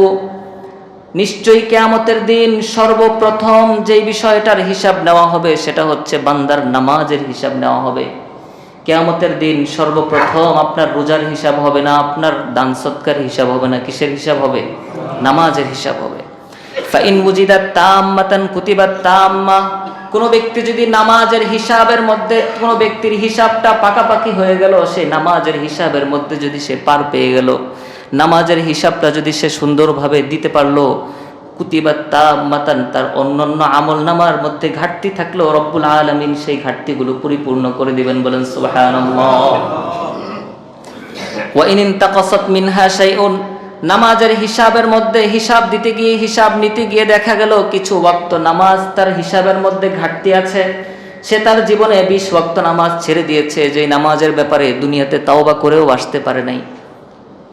নিশ্চয়ই কিয়ামতের দিন সর্বপ্রথম যেই বিষয়টার হিসাব নেওয়া হবে সেটা হচ্ছে বান্দার নামাজের হিসাব নেওয়া হবে। কিয়ামতের দিন সর্বপ্রথম আপনার রোজার হিসাব হবে না, আপনার দান সৎকার হিসাব হবে না, কিসের হিসাব হবে? নামাজের হিসাব হবে। ফাইন বুজিদাত তাম্মাতান কুতিবাত তাম্মা, কোন ব্যক্তি যদি নামাজের হিসাবের মধ্যে কোন ব্যক্তির হিসাবটা পাকাপাকি হয়ে গেল, সে নামাজের হিসাবের মধ্যে যদি সে পার পেয়ে গেল, নামাজের হিসাবটা যদি সে সুন্দরভাবে দিতে পারলো, কুতিবাত তাম্মাতান, তার অন্যান্য আমল নামার মধ্যে ঘাটতি থাকলেও রব্বুল আলামিন সেই ঘাটতিগুলো পরিপূর্ণ করে দিবেন। বলেন সুবহানাল্লাহ। ওয়া ইন ইনতাকাসাত মিনহা শাইউন, নামাজের হিসাবের মধ্যে হিসাব দিতে গিয়ে হিসাব নিতে গিয়ে দেখা গেল কিছু ওয়াক্ত নামাজ তার হিসাবের মধ্যে ঘাটতি আছে, সে তার জীবনে 20 ওয়াক্ত নামাজ ছেড়ে দিয়েছে, যে নামাজের ব্যাপারে দুনিয়াতে তাওবা করেও আসতে পারে নাই।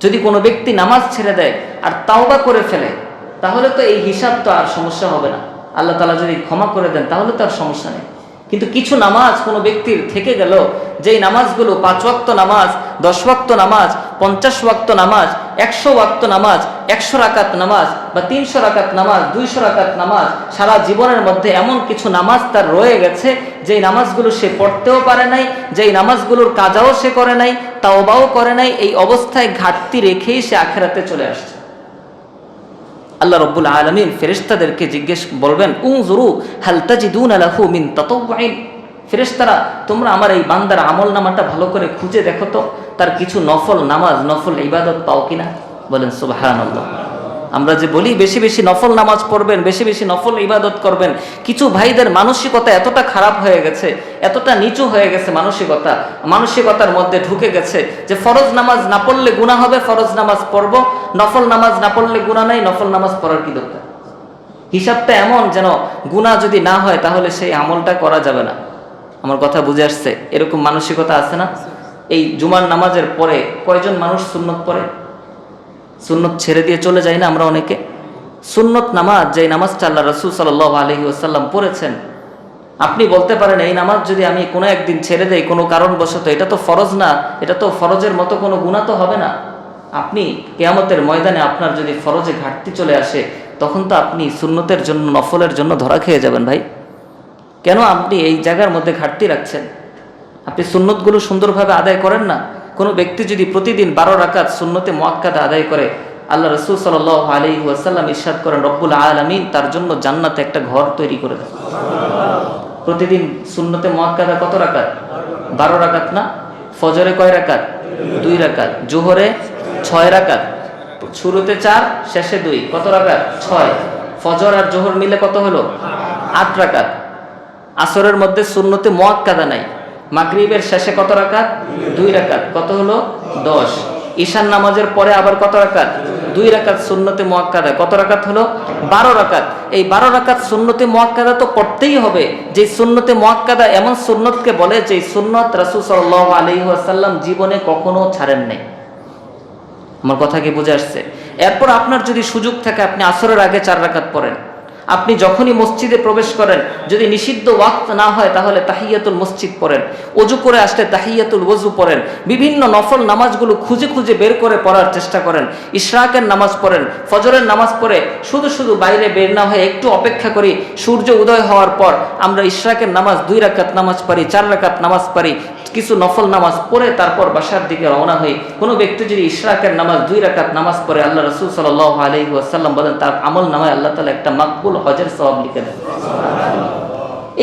যদি কোনো ব্যক্তি নামাজ ছেড়ে দেয় আর তাওবা করে ফেলে, তাহলে তো এই হিসাব তো আর সমস্যা হবে না। আল্লাহ তাআলা যদি ক্ষমা করে দেন তাহলে তো আর সমস্যা নেই। কিন্তু কিছু নামাজ কোনো ব্যক্তির থেকে গেল, যেই নামাজগুলো 5 ওয়াক্ত নামাজ, 10 ওয়াক্ত নামাজ, 50 ওয়াক্ত নামাজ, 100 ওয়াক্ত নামাজ, 100 রাকাত নামাজ বা 300 রাকাত নামাজ, 200 রাকাত নামাজ, সারা জীবনের মধ্যে এমন কিছু নামাজ তার রয়ে গেছে যেই নামাজগুলো সে পড়তেও পারে নাই, যেই নামাজগুলোর কাজাও সে করে নাই, তাওবাও করে নাই, এই অবস্থায় ঘাটতি রেখেই সে আখিরাতে চলে আসছে। আল্লাহ রাব্বুল আলামিন ফেরেশতাদেরকে জিজ্ঞেস বলবেন, উনজুরু হাল তাজিদুনা লাহু মিন তাতাওউইন, ফেরেশতারা তোমরা আমার এই বান্দার আমলনামাটা ভালো করে খুঁজে দেখো তো, তার কিছু নফল নামাজ, নফল ইবাদত পাও কিনা। বলেন সুবহানাল্লাহ। আমরা যে বলি বেশি বেশি নফল নামাজ পড়বেন, বেশি বেশি নফল ইবাদত করবেন, কিছু ভাইদের মানসিকতা এতটা খারাপ হয়ে গেছে, এতটা নিচু হয়ে গেছে মানসিকতার মধ্যে ঢুকে গেছে যে ফরজ নামাজ না পড়লে গুনাহ হবে, ফরজ নামাজ পড়বো, নফল নামাজ না পড়লে গুনাহ নাই, নফল নামাজ পড়ার কি দরকার। হিসাবটা এমন যেন গুনাহ যদি না হয় তাহলে সেই আমলটা করা যাবে না। আমার কথা বুঝে আসছে? এরকম মানসিকতা আছে না? এই জুমার নামাজের পরে কয়জন মানুষ সুন্নত পড়ে? সুন্নত ছেড়ে দিয়ে চলে যায় না আমরা অনেকে? সুন্নত নামাজ, যে নামাজটা আল্লাহ রাসূল সাল্লাল্লাহু আলাইহি ওয়াসাল্লাম পড়েছেন, আপনি বলতে পারেন এই নামাজ যদি আমি কোনো একদিন ছেড়ে দেই কোনো কারণবশত, এটা তো ফরজ না, এটা তো ফরজের মতো কোনো গুনাহ তো হবে না। আপনি কিয়ামতের ময়দানে আপনার যদি ফরজে ঘাটতি চলে আসে, তখন তো আপনি সুন্নতের জন্য, নফলের জন্য ধরা খেয়ে যাবেন। ভাই, কেন আপনি এই জায়গার মধ্যে ঘাটতি রাখছেন? আপনি সুন্নতগুলো সুন্দরভাবে আদায় করেন না। কোনো ব্যক্তি যদি প্রতিদিন 12 রাকাত সুন্নতে মুআক্কাদা আদায় করে, আল্লাহ রাসূল সাল্লাল্লাহু আলাইহি ওয়াসাল্লাম ইরশাদ করেন, রব্বুল আলামিন তার জন্য জান্নাতে একটা ঘর তৈরি করে দেন। প্রতিদিন সুন্নতে মুআক্কাদা কত রাকাত? 12 রাকাত না? ফজরে কয় রাকাত? 2 রাকাত। জোহরে 6 রাকাত, শুরুতে 4 শেষে 2, কত রাকাত? 6। ফজর আর জোহর মিলে কত হলো? 8 রাকাত। আসরের মধ্যে সুন্নতে মুআক্কাদা নাই। মাগরিবের শেষে কত রাকাত? 2 রাকাত, কত হলো? 10। ঈশার নামাজের পরে আবার কত রাকাত? 2 রাকাত সুন্নতে মুআক্কাদা, কত রাকাত হলো? 12 রাকাত। এই 12 রাকাত সুন্নতে মুআক্কাদা তো পড়তেই হবে। যে সুন্নতে মুআক্কাদা এমন সুন্নতকে বলে যে সুন্নত রাসূল সাল্লাল্লাহু আলাইহি ওয়াসাল্লাম জীবনে কখনো ছাড়েন নাই। আমার কথা কি বুঝে আসছে? এরপর আপনার যদি সুযোগ থাকে আপনি আসরের আগে 4 রাকাত পড়েন। আপনি যখনই মসজিদে প্রবেশ করেন, যদি নিষিদ্ধ ওয়াক্ত না হয় তাহলে তাহিয়াতুল মসজিদ পড়েন, ওযু করে আসলে তাহিয়াতুল ওযু পড়েন, বিভিন্ন নফল নামাজগুলো খুঁজে খুঁজে বের করে পড়ার চেষ্টা করেন, ইশরাকের নামাজ পড়েন, ফজরের নামাজ পড়ে শুধু শুধু বাইরে বের না হয়ে একটু অপেক্ষা করি, সূর্য উদয় হওয়ার পর আমরা ইশরাকের নামাজ 2 রাকাত নামাজ পড়ি, 4 রাকাত নামাজ পড়ি, কিছু নফল নামাজ পড়ে তারপর বাসার দিকে রওনা হই। কোনো ব্যক্তি যদি ইশরাকের নামাজ 2 রাকাত নামাজ পড়ে, আল্লাহ রাসূল সাল্লাল্লাহু আলাইহি ওয়াসাল্লাম বলেন তার আমল নামায় আল্লাহ তাআলা একটা মাকবুল হজের সওয়াব লিখে দেন।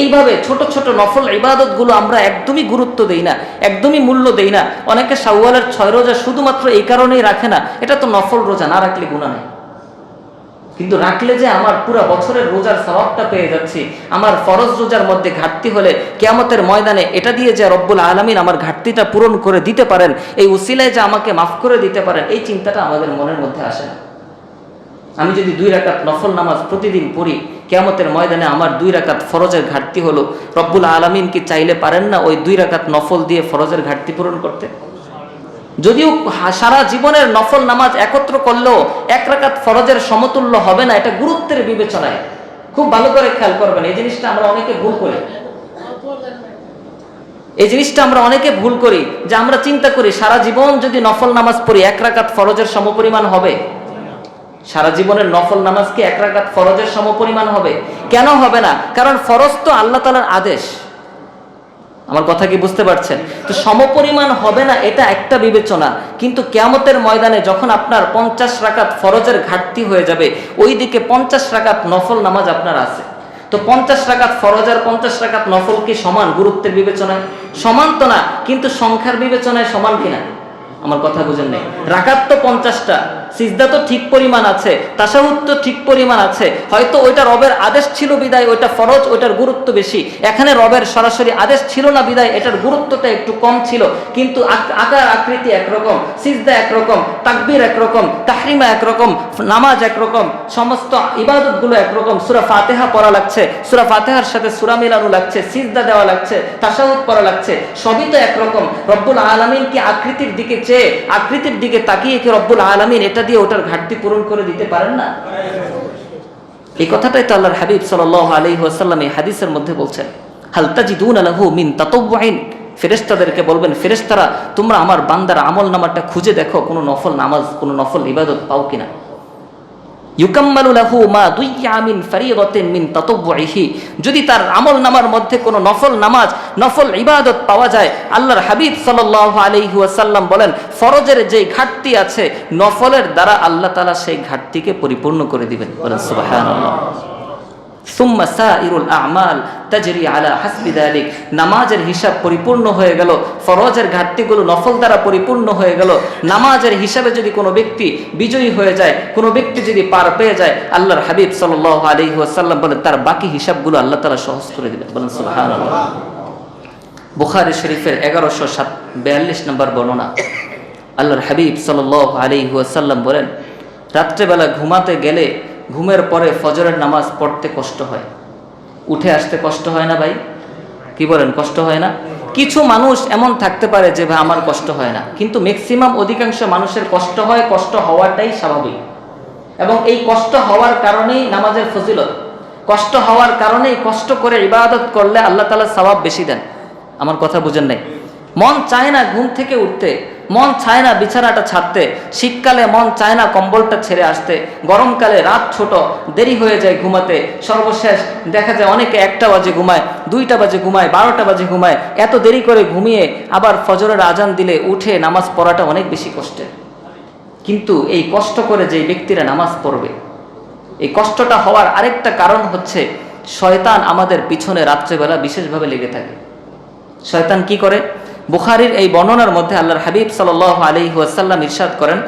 এইভাবে ছোট ছোট নফল ইবাদতগুলো আমরা একদমই গুরুত্ব দেই না, একদমই মূল্য দেই না। অনেকে শাওয়ালের 6 রোজা শুধুমাত্র এই কারণেই রাখে না, এটা তো নফল রোজা, না রাখলে গুনাহ নেই। কিন্তু রাখলে যে আমার পুরো বছরের রোজার সওয়াবটা পেয়ে যাচ্ছি, আমার ফরজ রোজার মধ্যে ঘাটতি হলে কিয়ামতের ময়দানে এটা দিয়ে যে রব্বুল আলামিন আমার ঘাটতিটা পূরণ করে দিতে পারেন, এই উসিলায় যে আমাকে মাফ করে দিতে পারেন, এই চিন্তাটা আমাদের মনের মধ্যে আসে না। আমি যদি 2 রাকাত নফল নামাজ প্রতিদিন পড়ি, কিয়ামতের ময়দানে আমার 2 রাকাত ফরজের ঘাটতি হলো, রব্বুল আলামিন কি চাইলে পারেন না ওই 2 রাকাত নফল দিয়ে ফরজের ঘাটতি পূরণ করতে? যদিও সারা জীবনের নফল নামাজ একত্র করলেও 1 রাকাত ফরজের সমতুল্য হবে না, এটা গুরুত্বের বিবেচনায়। খুব ভালো করে খেয়াল করবেন, এই জিনিসটা আমরা অনেকে ভুল করি। যে আমরা চিন্তা করি সারা জীবন যদি নফল নামাজ পড়ি 1 রাকাত ফরজের সমপরিমাণ হবে। সারা জীবনের নফল নামাজ কি 1 রাকাত ফরজের সমপরিমাণ হবে? কেন হবে না? কারণ ফরজ তো আল্লাহ তাআলার আদেশ। আমার কথা কি বুঝতে পারছেন? তো সমপরিমাণ হবে না এটা একটা বিবেচনা, কিন্তু কিয়ামতের ময়দানে যখন আপনার 50 রাকাত ফরজের ঘাটতি হয়ে যাবে, ওইদিকে 50 রাকাত নফল নামাজ আপনার আছে, তো 50 রাকাত ফরজ আর 50 রাকাত নফল কি সমান গুরুত্বের বিবেচনায়? সমান তো না, কিন্তু সংখ্যার বিবেচনায় সমান কিনা? আমার কথা বুঝেন নাই? রাকাত তো 50টা, সিজদা তো ঠিক পরিমাণ আছে, তাশাহুদ তো ঠিক পরিমাণ আছে, হয়তো ওইটা রবের আদেশ ছিল বিদায় ওইটা ফরজ, ওইটার গুরুত্ব বেশি। এখানে রবের সরাসরি আদেশ ছিল না বিদায় এটার গুরুত্বটা একটু কম ছিল, কিন্তু আকার আকৃতি একরকম, সিজদা একরকম, তাকবীর একরকম, তাহরিমা একরকম, নামাজ একরকম, সমস্ত ইবাদতগুলো একরকম। সূরা ফাতিহা পড়া লাগছে, সূরা ফাতিহার সাথে সূরা মিলানো লাগছে, সিজদা দেওয়া লাগছে, তাশাহুদ পড়া লাগছে, সবই তো একরকম। রব্বুল আলামিন কি আকৃতির দিকে চেয়ে, আকৃতির দিকে তাকিয়ে কি রব্বুল আলামিন এটা দিয়ে ওটার ঘাটতি পূরণ করে দিতে পারেন না? এই কথাটাই তো আল্লাহর হাবিব সাল্লাল্লাহু আলাইহি ওয়াসাল্লাম এই হাদিসের মধ্যে বলছেন, হাল তাজিদুনা লাহু মিন তাতাওউইন, ফেরেশতাদেরকে বলবেন, ফেরেশতারা তোমরা আমার বান্দার আমল নামাটা খুঁজে দেখো, কোনো নফল নামাজ, কোনো নফল ইবাদত পাও কিনা। ইউকাম্মালু লাহু মা দুইয়া মিন ফারিদাতিন মিন তাতাওউইহি, যদি তার আমল নামার মধ্যে কোনো নফল নামাজ, নফল ইবাদত পাওয়া যায়, আল্লাহর হাবিব সাল্লাল্লাহু আলাইহি ওয়াসাল্লাম বলেন ফরজের যে ঘাটতি আছে নফলের দ্বারা আল্লাহ তাআলা সেই ঘাটতিকে পরিপূর্ণ করে দিবেন। বলেন সুবহানাল্লাহ। সুম্মা সাইরুল আ'মাল তাজরি আলা হাসবি যালিক, নামাজের হিসাব পরিপূর্ণ হয়ে গেল, ফরজের ঘাটতিগুলো নফল দ্বারা পরিপূর্ণ হয়ে গেল। নামাজের হিসাবে যদি কোনো ব্যক্তি বিজয়ী হয়ে যায়, কোনো ব্যক্তি যদি পার পেয়ে যায়, আল্লাহর হাবিব সাল্লাল্লাহু আলাইহি ওয়াসাল্লাম বলেন তার বাকি হিসাবগুলো আল্লাহ তাআলা সহজ করে দিবেন। বলেন সুবহানাল্লাহ। বুখারী শরীফের 1142 নম্বর বর্ণনা, আল্লাহর হাবিব সাল্লাল্লাহু আলাইহি ওয়াসাল্লাম বলেন রাত্রেবেলা ঘুমাতে গেলে ঘুমের পরে ফজরের নামাজ পড়তে কষ্ট হয়, উঠে আসতে কষ্ট হয় না ভাই? কি বলেন, কষ্ট হয় না? কিছু মানুষ এমন থাকতে পারে যে ভাই আমার কষ্ট হয় না, কিন্তু ম্যাক্সিমাম অধিকাংশ মানুষের কষ্ট হয়, কষ্ট হওয়াটাই স্বাভাবিক। এবং এই কষ্ট হওয়ার কারণেই নামাজের ফজিলত, কষ্ট হওয়ার কারণেই কষ্ট করে ইবাদত করলে আল্লাহ তাআলা সওয়াব বেশি দেন। আমার কথা বুঝেন নাই? মন চায় না ঘুম থেকে উঠতে, মন চায় না বিছানাটা ছাড়তে, শীতকালে মন চায় না কম্বলটা ছেড়ে আসতে, গরমকালে রাত ছোট, দেরি হয়ে যায় ঘুমাতে, সর্বশেষ দেখা যায় অনেকে 1টা বাজে ঘুমায়, 2টা বাজে ঘুমায়, 12টা বাজে ঘুমায়। এত দেরি করে ঘুমিয়ে আবার ফজরের আজান দিলে উঠে নামাজ পড়াটা অনেক বেশি কষ্টের। কিন্তু এই কষ্ট করে যে ব্যক্তিরা নামাজ পড়বে, এই কষ্টটা হওয়ার আরেকটা কারণ হচ্ছে শয়তান আমাদের পিছনে রাত্রেবেলা বিশেষভাবে লেগে থাকে। শয়তান কি করে? বুখারীর এই বর্ণনার মধ্যে আল্লাহর হাবিব সাল্লাল্লাহু আলাইহি ওয়াসাল্লাম ইরশাদ করেন,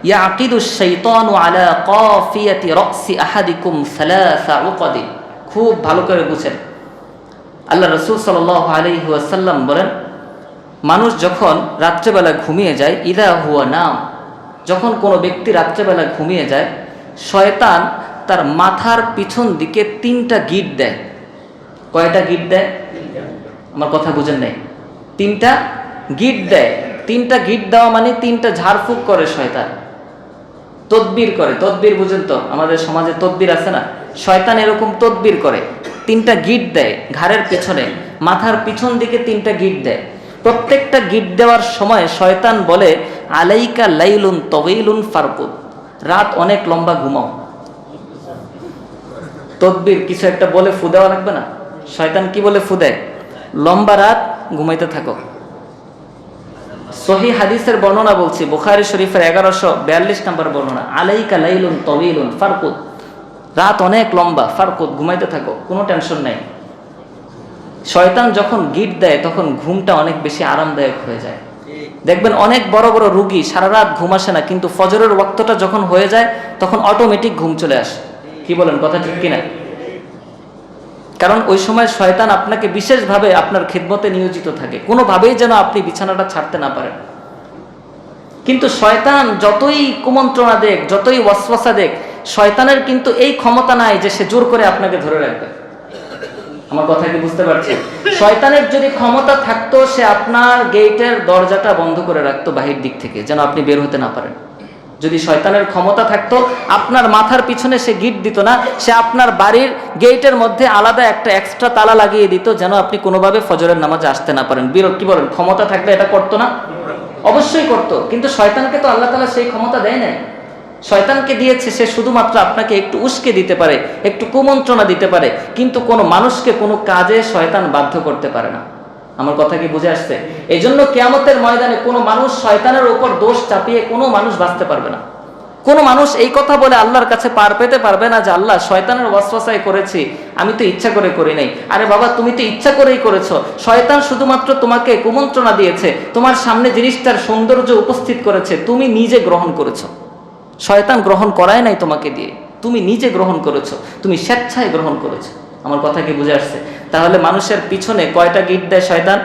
ইয়াকিদুশ শাইতানু আলা কাফিয়াতি রাসি আহাদিকুম সালাসা উকদি। খুব ভালো করে বুঝেন, আল্লাহ রাসূল সাল্লাল্লাহু আলাইহি ওয়াসাল্লাম বলেন মানুষ যখন রাত্রেবেলা ঘুমিয়ে যায়, ইদা হুয়া নাম, যখন কোনো ব্যক্তি রাত্রেবেলা ঘুমিয়ে যায়, শয়তান তার মাথার পিছন দিকে 3টা গিট দেয়। কয়টা গিট দেয়? আমার কথা বুঝেন নাই? 3টা গিট দেয়। 3টা গিট দেওয়া মানে 3টা ঝাড়ফুঁক করে শয়তান, তদবির করে। তদবির বুঝেন তো? আমাদের সমাজে তদবির আছে না? শয়তান এরকম তদবির করে, 3টা গিট দেয় ঘাড়ের পেছনে, মাথার পিছন দিকে 3টা গিট দেয়। প্রত্যেকটা গিট দেওয়ার সময় শয়তান বলে, আলাইকা লাইলুন তাওয়িলুন ফারকুদ, রাত অনেক লম্বা ঘুমাও। তদবির কিছু একটা বলে ফু দেওয়া লাগবে না? শয়তান কি বলে ফু দেয়? লম্বা রাত ঘুমাইতে থাকো। সহিহ হাদিসের বর্ণনা বলছি, বুখারী শরীফের 1142 নম্বর বর্ণনা, আলাইকা লাইলুন তাওয়িলুন ফারকুদ, রাত অনেক লম্বা, ফারকুদ ঘুমাইতে থাকো, কোনো টেনশন নাই। শয়তান যখন গিট দেয় তখন ঘুমটা অনেক বেশি আরামদায়ক হয়ে যায়। দেখবেন অনেক বড় বড় রুগী সারা রাত ঘুম আসে না, কিন্তু ফজরের ওয়াক্তটা যখন হয়ে যায় তখন অটোমেটিক ঘুম চলে আসে। কি বলেন, কথা ঠিক কিনা? কারণ ওই সময় শয়তান আপনাকে বিশেষভাবে আপনার খিদমতে নিয়োজিত থাকে, কোনোভাবেই যেন আপনি বিছানাটা ছাড়তে না পারেন। কিন্তু শয়তান যতই কুমন্ত্রণা দেখ, যতই ওয়াসওয়াসা দেখ, শয়তানের কিন্তু এই ক্ষমতা নাই যে সে জোর করে আপনাকে ধরে রাখবে। আমার কথা কি বুঝতে পারছেন? শয়তানের যদি ক্ষমতা থাকতো, সে আপনার গেটের দরজাটা বন্ধ করে রাখতো বাহির দিক থেকে, যেন আপনি বের হতে না পারেন। যদি শয়তানের ক্ষমতা থাকতো, আপনার মাথার পিছনে সে গিট দিত না, সে আপনার বাড়ির গেটের মধ্যে আলাদা একটা এক্সট্রা তালা লাগিয়ে দিত, যেন আপনি কোনোভাবে ফজরের নামাজে আসতে না পারেন। কি বলেন, ক্ষমতা থাকলে এটা করতো না? অবশ্যই করতো। কিন্তু শয়তানকে তো আল্লাহ তাআলা সেই ক্ষমতা দেয় নাই। শয়তানকে দিয়েছে সে শুধুমাত্র আপনাকে একটু উস্কে দিতে পারে, একটু কুমন্ত্রণা দিতে পারে, কিন্তু কোনো মানুষকে কোনো কাজে শয়তান বাধ্য করতে পারে না। আমার কথা কি বুঝে আসছে? এই জন্য কিয়ামতের ময়দানে কোনো মানুষ শয়তানের উপর দোষ চাপিয়ে কোনো মানুষ বাঁচতে পারবে না। কোনো মানুষ এই কথা বলে আল্লাহর কাছে পার পেতে পারবে না যে আল্লাহ শয়তানের ওয়াসওয়াসায় করেছি, আমি তো ইচ্ছা করে করি নাই। আরে বাবা, তুমি তো ইচ্ছা করেই করেছো। শয়তান শুধুমাত্র তোমাকে কুমন্ত্রণা দিয়েছে, তোমার সামনে জিনিসটার সৌন্দর্য উপস্থিত করেছে, তুমি নিজে গ্রহণ করেছো। শয়তান গ্রহণ করায় নাই তোমাকে দিয়ে, তুমি নিজে গ্রহণ করেছো, তুমি স্বেচ্ছায় গ্রহণ করেছো। আমার কথা কি বুঝে আসছে? তাহলে মানুষের পিছনে কয়টা গিট দেয় শয়তান?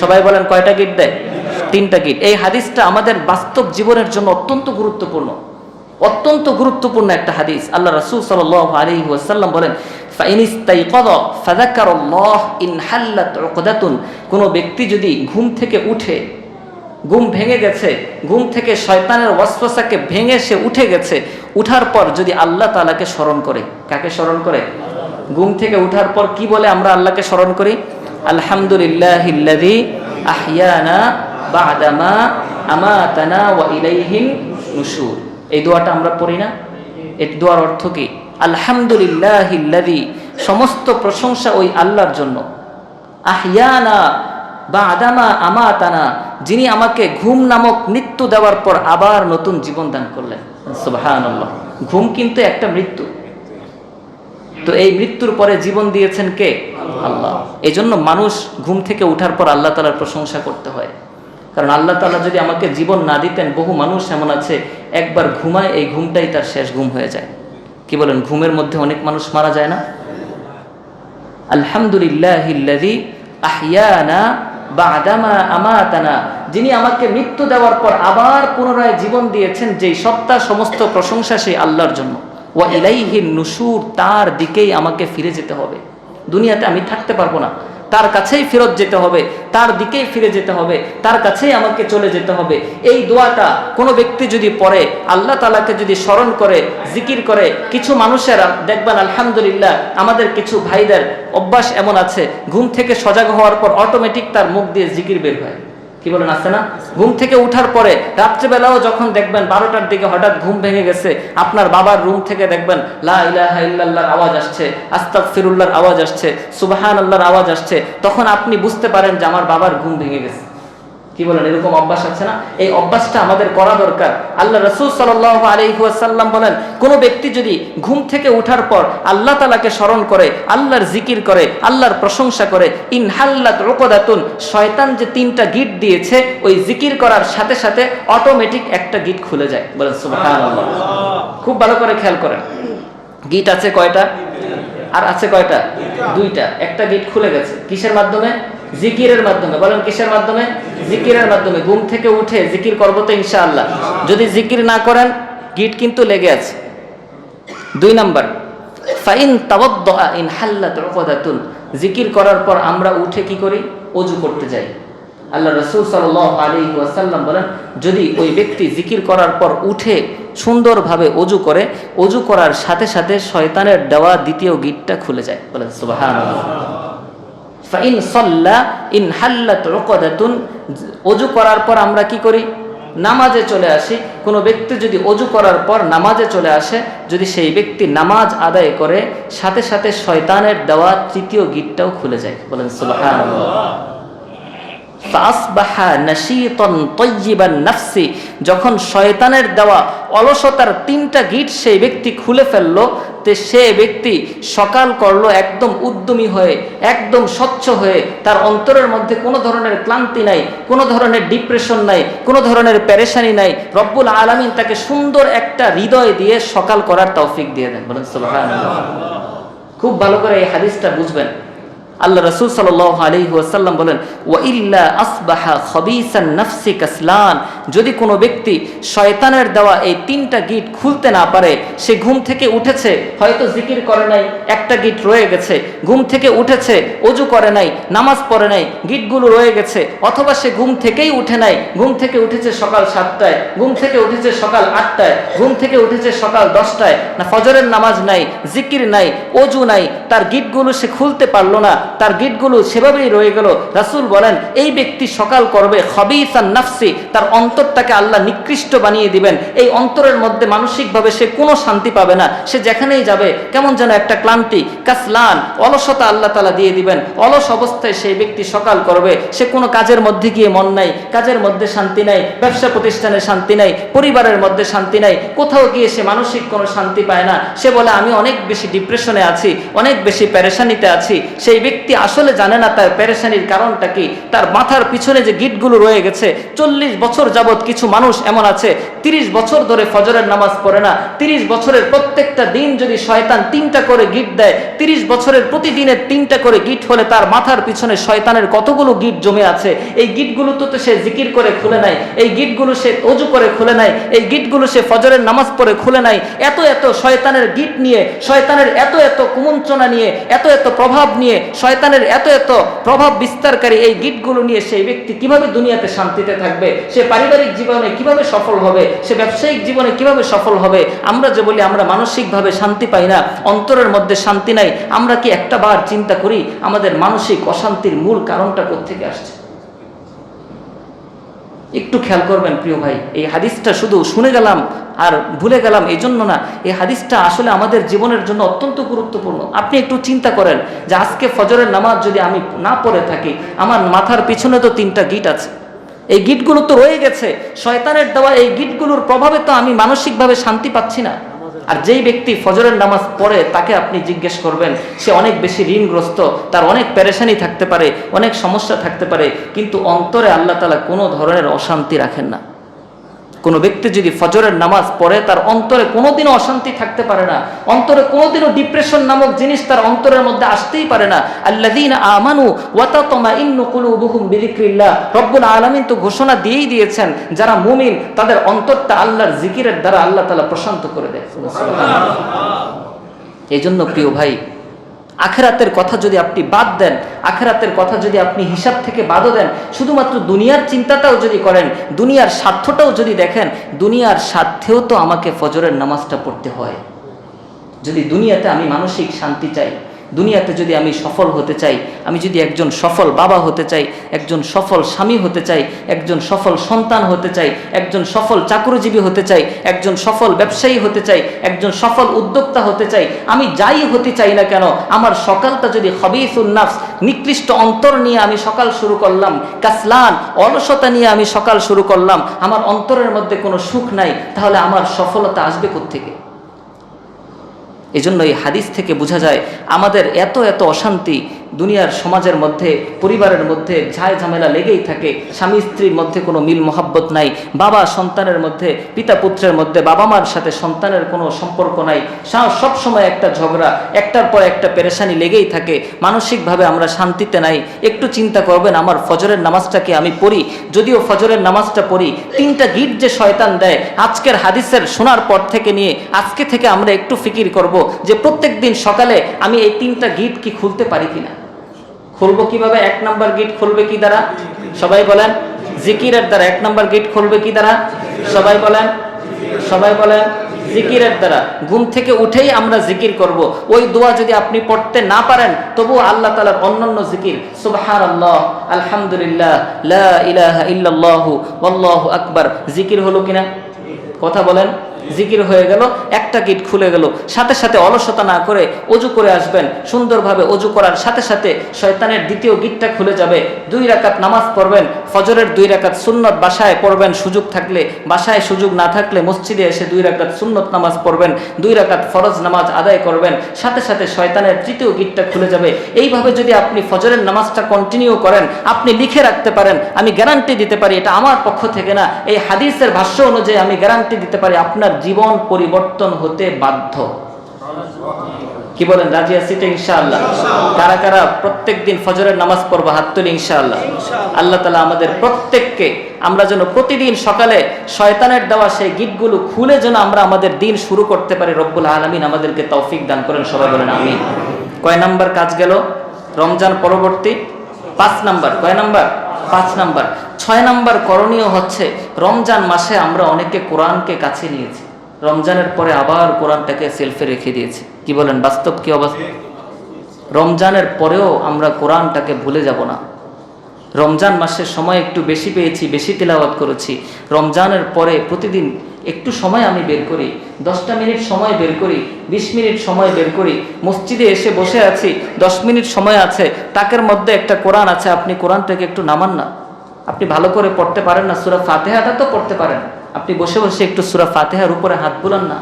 সবাই বলেন কয়টা গিট দেয়? 3টা গিট। এই হাদিসটা আমাদের বাস্তব জীবনের জন্য অত্যন্ত গুরুত্বপূর্ণ, অত্যন্ত গুরুত্বপূর্ণ একটা হাদিস। আল্লাহ রাসূল সাল্লাল্লাহু আলাইহি ওয়াসাল্লাম বলেন, ফাইন ইস্তাইকাযা ফাযাকারাল্লাহ ইন হাল্লাত উকদাতুন, কোন ব্যক্তি যদি ঘুম থেকে উঠে, ঘুম ভেঙে গেছে, ঘুম থেকে শয়তানের ওয়াসওয়াসাকে ভেঙে সে উঠে গেছে, উঠার পর যদি আল্লাহ তাআলাকে স্মরণ করে, কাকে স্মরণ করে? ঘুম থেকে উঠার পর কি বলে আমরা আল্লাহকে স্মরণ করি? আলহামদুলিল্লাহিল্লাযী আহইয়ানা বা'দামা আমাতানা ওয়া ইলাইহিন নুশুর। এই দোয়াটা আমরা পড়ি না? এই দোয়ার অর্থ কি? আলহামদুলিল্লাহিল্লাযী, সমস্ত প্রশংসা ওই আল্লাহর জন্য, আহইয়ানা বা'দামা আমাতানা, যিনি আমাকে ঘুম নামক মৃত্যু দেওয়ার পর আবার নতুন জীবন দান করলেন। সুবহানাল্লাহ। ঘুম কিন্তু একটা মৃত্যু, তো এই মৃত্যুর পরে জীবন দিয়েছেন কে? আল্লাহ। এই জন্য মানুষ ঘুম থেকে উঠার পর আল্লাহ তাআলার প্রশংসা করতে হয়, কারণ আল্লাহ তাআলা যদি আমাকে জীবন না দিতেন, বহু মানুষ এমন আছে একবার ঘুমায়, এই ঘুমটাই তার শেষ ঘুম হয়ে যায়। কি বলেন? ঘুমের মধ্যে অনেক মানুষ মারা যায় না? আলহামদুলিল্লাহিল্লাযী আহইয়ানা বা'দামা আমাতানা, যিনি আমাকে মৃত্যু দেওয়ার পর আবার পুনরায় জীবন দিয়েছেন, যেই সত্তা, সমস্ত প্রশংসা সেই আল্লাহর জন্য। ওয়া ইলাইহিন নুশুর, তার দিকেই আমাকে ফিরে যেতে হবে। দুনিয়াতে আমি থাকতে পারবো না, তার কাছেই ফেরত যেতে হবে, তার দিকেই ফিরে যেতে হবে, তার কাছেই আমাকে চলে যেতে হবে। এই দোয়াটা কোনো ব্যক্তি যদি পড়ে, আল্লাহ তাআলাকে যদি স্মরণ করে, জিকির করে, কিছু মানুষেরা দেখবেন আলহামদুলিল্লাহ, আমাদের কিছু ভাইদের অভ্যাস এমন আছে, ঘুম থেকে সজাগ হওয়ার পর অটোমেটিক তার মুখ দিয়ে জিকির বের হয়। কি বলেন, আছে না? ঘুম থেকে উঠার পরে রাত্রেবেলাও যখন দেখবেন 12টার দিকে হঠাৎ ঘুম ভেঙে গেছে, আপনার বাবার রুম থেকে দেখবেন লা ইলাহা ইল্লাল্লাহর আওয়াজ আসছে, আস্তাগফিরুল্লাহর আওয়াজ আসছে, সুবহানাল্লাহর আওয়াজ আসছে, তখন আপনি বুঝতে পারেন যে আমার বাবার ঘুম ভেঙে গেছে। কি বলেন? এরকম অভ্যাস আছে না? এই অভ্যাসটা আমাদের করা দরকার। আল্লাহ রাসূল সাল্লাল্লাহু আলাইহি ওয়াসাল্লাম বলেন, কোন ব্যক্তি যদি ঘুম থেকে উঠার পর আল্লাহ তাআলাকে স্মরণ করে, আল্লাহর জিকির করে, আল্লাহর প্রশংসা করে, ইনহাল্লাত উকদাতুন, শয়তান যে 3টা গিট দিয়েছে, ওই জিকির করার সাথে সাথে অটোমেটিক একটা গিট খুলে যায়। বলেন সুবহানাল্লাহ। খুব ভালো করে খেয়াল করেন, গিট আছে কয়টা? আর আছে কয়টা? 2টা। একটা গিট খুলে গেছে কিসের মাধ্যমে? জিকিরের মাধ্যমে। বলেন কিসের মাধ্যমে? জিকিরের মাধ্যমে। ঘুম থেকে উঠে জিকির করবো তো ইনশাআল্লাহ। যদি জিকির না করেন, গিট কিন্তু লেগে আছে। 2 নাম্বার, ফাইন তাওয়াদ্দা ইন হাল্লাত উকদাতুন, জিকির করার পর আমরা উঠে কি করি? ওযু করতে যাই। আল্লাহ রাসূল সাল্লাল্লাহু আলাইহি ওয়াসাল্লাম বলেন, যদি ওই ব্যক্তি জিকির করার পর উঠে সুন্দরভাবে ওযু করে, ওযু করার সাথে সাথে শয়তানের দেওয়া দ্বিতীয় গিটটা খুলে যায়। বলেন সুবহানাল্লাহ। ফাইন সাল্লা ইন হাল্লাত উকদাতুন, ওযু করার পর আমরা কি করি? নামাজে চলে আসি। কোনো ব্যক্তি যদি ওযু করার পর নামাজে চলে আসে, যদি সেই ব্যক্তি নামাজ আদায় করে, সাথে সাথে শয়তানের দেওয়া তৃতীয় গিটটাও খুলে যায়। বলেন সুবহানাল্লাহ। ফাসবাহা নাশীতান তাইয়িবান নাফসি, যখন শয়তানের দেওয়া অলসতার 3টা গিট সেই ব্যক্তি খুলে ফেললো, তে সে ব্যক্তি সকাল করলো একদম উদ্যমী হয়ে, একদম স্বচ্ছ হয়ে, তার অন্তরের মধ্যে কোনো ধরনের ক্লান্তি নাই, কোনো ধরনের ডিপ্রেশন নাই, কোনো ধরনের পেরেশানি নাই। রব্বুল আলামিন তাকে সুন্দর একটা হৃদয় দিয়ে সকাল করার তৌফিক দিয়ে দেন। বলেন সুবহানাল্লাহ। খুব ভালো করে এই হাদিসটা বুঝবেন। আল্লাহ রাসূল সাল্লাল্লাহু আলাইহি ওয়াসাল্লাম বলেন, ওয়া ইল্লা আসবাহা খাবিসান নাফসি কাসলান, যদি কোনো ব্যক্তি শয়তানের দেওয়া এই 3টা গিট খুলতে না পারে, সে ঘুম থেকে উঠেছে, হয়তো জিকির করে নাই, একটা গিট রয়ে গেছে, ঘুম থেকে উঠেছে, ওযু করে নাই, নামাজ পড়ে নাই, গিটগুলো রয়ে গেছে, অথবা সে ঘুম থেকেই উঠে নাই, ঘুম থেকে উঠেছে সকাল 7টায়, ঘুম থেকে উঠেছে সকাল 8টায়, ঘুম থেকে উঠেছে সকাল 10টায়, না ফজরের নামাজ নাই, জিকির নাই, ওযু নাই, তার গিটগুলো সে খুলতে পারলো না, তার গিটগুলো সেভাবেই রয়ে গেল। রাসূল বলেন এই ব্যক্তি সকাল করবে খবিসান নাফসি, তার অন্তরটাকে আল্লাহ নিকৃষ্ট বানিয়ে দিবেন। এই অন্তরের মধ্যে মানসিকভাবে সে কোনো শান্তি পাবে না, সে যেখানেই যাবে কেমন যেন একটা ক্লান্তি, কাসলান, অলসতা আল্লাহ তাআলা দিয়ে দিবেন। অলস অবস্থায় সেই ব্যক্তি সকাল করবে, সে কোনো কাজের মধ্যে গিয়ে মন নাই, কাজের মধ্যে শান্তি নাই, ব্যবসা প্রতিষ্ঠানে শান্তি নাই, পরিবারের মধ্যে শান্তি নাই, কোথাও গিয়ে সে মানসিক কোনো শান্তি পায় না। সে বলে আমি অনেক বেশি ডিপ্রেশনে আছি, অনেক বেশি পেরেশানিতে আছি। সেই ব্যক্তি আসলে জানে না তার পেরেশানির কারণটা কি। তার মাথার পিছনে যে গিটগুলো রয়ে গেছে, 40 বছর যাবৎ কিছু মানুষ এমন আছে 30 বছর ধরে ফজরের নামাজ পড়ে না। 30 বছরের প্রত্যেকটা দিন যদি শয়তান 3টা করে গিট দেয়, 30 বছরের প্রতিদিনের 3টা করে গিট হলে তার মাথার পিছনে শয়তানের কতগুলো গিট জমে আছে। এই গিটগুলো তো সে জিকির করে খুলে নাই, এই গিটগুলো সে ওযু করে খুলে নাই, এই গিটগুলো সে ফজরের নামাজ পড়ে খুলে নাই। এত এত শয়তানের গিট নিয়ে, শয়তানের এত এত কুমন্ত্রণা নিয়ে, এত এত প্রভাব নিয়ে, শয়তানের এত এত প্রভাব বিস্তারকারী এই গিটগুলো নিয়ে সেই ব্যক্তি কিভাবে দুনিয়াতে শান্তিতে থাকবে? সে পারিবারিক জীবনে কিভাবে সফল হবে? সে ব্যবসায়িক জীবনে কিভাবে সফল হবে? আমরা যে বলি আমরা মানসিকভাবে শান্তি পাই না, অন্তরের মধ্যে শান্তি নাই, আমরা কি একটা বার চিন্তা করি আমাদের মানসিক অশান্তির মূল কারণটা কোত্থেকে আসছে? একটু খেয়াল করবেন প্রিয় ভাই, এই হাদিসটা শুধু শুনে গেলাম আর ভুলে গেলাম এই জন্য না, এই হাদিসটা আসলে আমাদের জীবনের জন্য অত্যন্ত গুরুত্বপূর্ণ। আপনি একটু চিন্তা করেন যে আজকে ফজরের নামাজ যদি আমি না পড়ে থাকি, আমার মাথার পিছনে তো 3টা গিট আছে, এই গিটগুলো তো রয়ে গেছে, শয়তানের দেওয়া এই গিটগুলোর প্রভাবে তো আমি মানসিকভাবে শান্তি পাচ্ছি না। আর যেই ব্যক্তি ফজরের নামাজ পড়ে তাকে আপনি জিজ্ঞেস করবেন, সে অনেক বেশি ঋণগ্রস্ত, তার অনেক পেরেশানি থাকতে পারে, অনেক সমস্যা থাকতে পারে, কিন্তু অন্তরে আল্লাহ তাআলা কোনো ধরনের অশান্তি রাখেন না। কোনো ব্যক্তি যদি ফজরের নামাজ পড়ে তার অন্তরে কোনোদিনও অশান্তি থাকতে পারে না, অন্তরে কোনোদিনও ডিপ্রেশন নামক জিনিস তার অন্তরের মধ্যে আসতেই পারে না। আল্লাযীনা আমানু ওয়া তাতমাইন্নু কুলুবুহুম বিযিকরিল্লাহ, রব্বুল আলামিন তো ঘোষণা দিয়েই দিয়েছেন যারা মুমিন তাদের অন্তরটা আল্লাহর জিকিরের দ্বারা আল্লাহ তাআলা প্রশান্ত করে দেয়। সুবহানাল্লাহ। এই জন্য প্রিয় ভাই, আখিরাতের কথা যদি আপনি বাদ দেন, আখিরাতের কথা যদি আপনি হিসাব থেকে বাদও দেন, শুধুমাত্র দুনিয়ার চিন্তাটাও যদি করেন, দুনিয়ার স্বার্থটাও যদি দেখেন, দুনিয়ার স্বার্থেও তো আমাকে ফজরের নামাজটা পড়তে হয়। যদি দুনিয়াতে আমি মানসিক শান্তি চাই, দুনিয়াতে যদি আমি সফল হতে চাই, আমি যদি একজন সফল বাবা হতে চাই, একজন সফল স্বামী হতে চাই, একজন সফল সন্তান হতে চাই, একজন সফল চাকরিজীবী হতে চাই, একজন সফল ব্যবসায়ী হতে চাই, একজন সফল উদ্যোক্তা হতে চাই, আমি যাই হতে চাই না কেন, আমার সকালটা যদি খবিসুন নাফস, নিকৃষ্ট অন্তর নিয়ে আমি সকাল শুরু করলাম, কাসলান, অলসতা নিয়ে আমি সকাল শুরু করলাম, আমার অন্তরের মধ্যে কোনো সুখ নাই, তাহলে আমার সফলতা আসবে কোত্থেকে? এই জন্য এই হাদিস থেকে বোঝা যায় আমাদের এত এত অশান্তি দুনিয়ার সমাজের মধ্যে, পরিবারের মধ্যে ঝায় ঝামেলা লেগেই থাকে, স্বামী স্ত্রীর মধ্যে কোনো মিল মহাব্বত নাই, বাবা সন্তানের মধ্যে, পিতা পুত্রের মধ্যে, বাবা মার সাথে সন্তানের কোনো সম্পর্ক নাই, সব সময় একটা ঝগড়া, একটার পর একটা পেরেশানি লেগেই থাকে, মানসিকভাবে আমরা শান্তিতে নাই। একটু চিন্তা করবেন, আমার ফজরের নামাজটাকে আমি পড়ি, যদিও ফজরের নামাজটা পড়ি, 3টা গিট যে শয়তান দেয়, আজকের হাদিসের শোনার পর থেকে নিয়ে আজকে থেকে আমরা একটু ফিকির করব যে প্রত্যেক দিন সকালে আমি এই 3টা গিট কি খুলতে পারি কিনা। খুলবো কিভাবে? 1 নম্বর গিট খুলবে কি দ্বারা? সবাই বলেন জিকিরের দ্বারা। 1 নম্বর গিট খুলবে কি দ্বারা? সবাই বলেন, সবাই বলেন জিকিরের দ্বারা। ঘুম থেকে উঠেই আমরা জিকির করব। ওই দোয়া যদি আপনি পড়তে না পারেন, তবু আল্লাহ তাআলার অন্যান্য জিকির, সুবহানাল্লাহ, আলহামদুলিল্লাহ, লা ইলাহা ইল্লাল্লাহু ওয়াল্লাহু আকবার, জিকির হলো কিনা? কথা বলেন। জিকির হয়ে গেল, একটা গিট খুলে গেল। সাথে সাথে অলসতা না করে ওযু করে আসবেন, সুন্দরভাবে ওযু করার সাথে সাথে শয়তানের দ্বিতীয় গিটটা খুলে যাবে। 2 রাকাত নামাজ পড়বেন, ফজরের 2 রাকাত সুন্নত বাসায় পড়বেন সুযোগ থাকলে, বাসায় সুযোগ না থাকলে মসজিদে এসে 2 রাকাত সুন্নত নামাজ পড়বেন, 2 রাকাত ফরজ নামাজ আদায় করবেন, সাথে সাথে শয়তানের তৃতীয় গিটটা খুলে যাবে। এইভাবে যদি আপনি ফজরের নামাজটা কন্টিনিউ করেন, আপনি লিখে রাখতে পারেন, আমি গ্যারান্টি দিতে পারি, এটা আমার পক্ষ থেকে না, এই হাদিসের ভাষ্য অনুযায়ী আমি গ্যারান্টি দিতে পারি আপনার জীবন পরিবর্তন হতে বাধ্য। কি বলেন? রাজি আছি তো ইনশাআল্লাহ? কারা কারা প্রত্যেকদিন ফজরের নামাজ পড়বো? হাত তুলি ইনশাআল্লাহ। আল্লাহ তাআলা আমাদের প্রত্যেককে, আমরা যেন প্রতিদিন সকালে শয়তানের দেওয়া সেই গিটগুলো খুলে যেন আমরা আমাদের দিন শুরু করতে পারি। রব্বুল আলামিন আমাদেরকে তৌফিক দান করেন, সবাই বলেন আমিন। কয় নাম্বার কাজ গেল? রমজান পরবর্তী 5 নাম্বার। কয় নাম্বার? 5 নাম্বার। 6 নাম্বার করণীয় হচ্ছে, রমজান মাসে আমরা অনেকে কোরআনকে কাছে নিয়েছি, রমজানের পরে আবার কোরআনটাকে সেলফে রেখে দিয়েছি। কি বলেন? বাস্তব কি অবস্থা? রমজানের পরেও আমরা কোরআনটাকে ভুলে যাব না। রমজান মাসের সময় একটু বেশি পেয়েছি, বেশি তিলাওয়াত করেছি। রমজানের পরে প্রতিদিন একটু সময় আমি বের করি, 10টা মিনিট সময় বের করি, 20 মিনিট সময় বের করি। মসজিদে এসে বসে আছি, 10 মিনিট সময় আছে, তাকের মধ্যে একটা কোরআন আছে, আপনি কোরআনটাকে একটু নামান না। আপনি ভালো করে পড়তে পারেন না, সূরা ফাতিহাটা তো পড়তে পারেন, আপনি বসে বসে একটু সূরা ফাতিহার উপরে হাত বুলান না,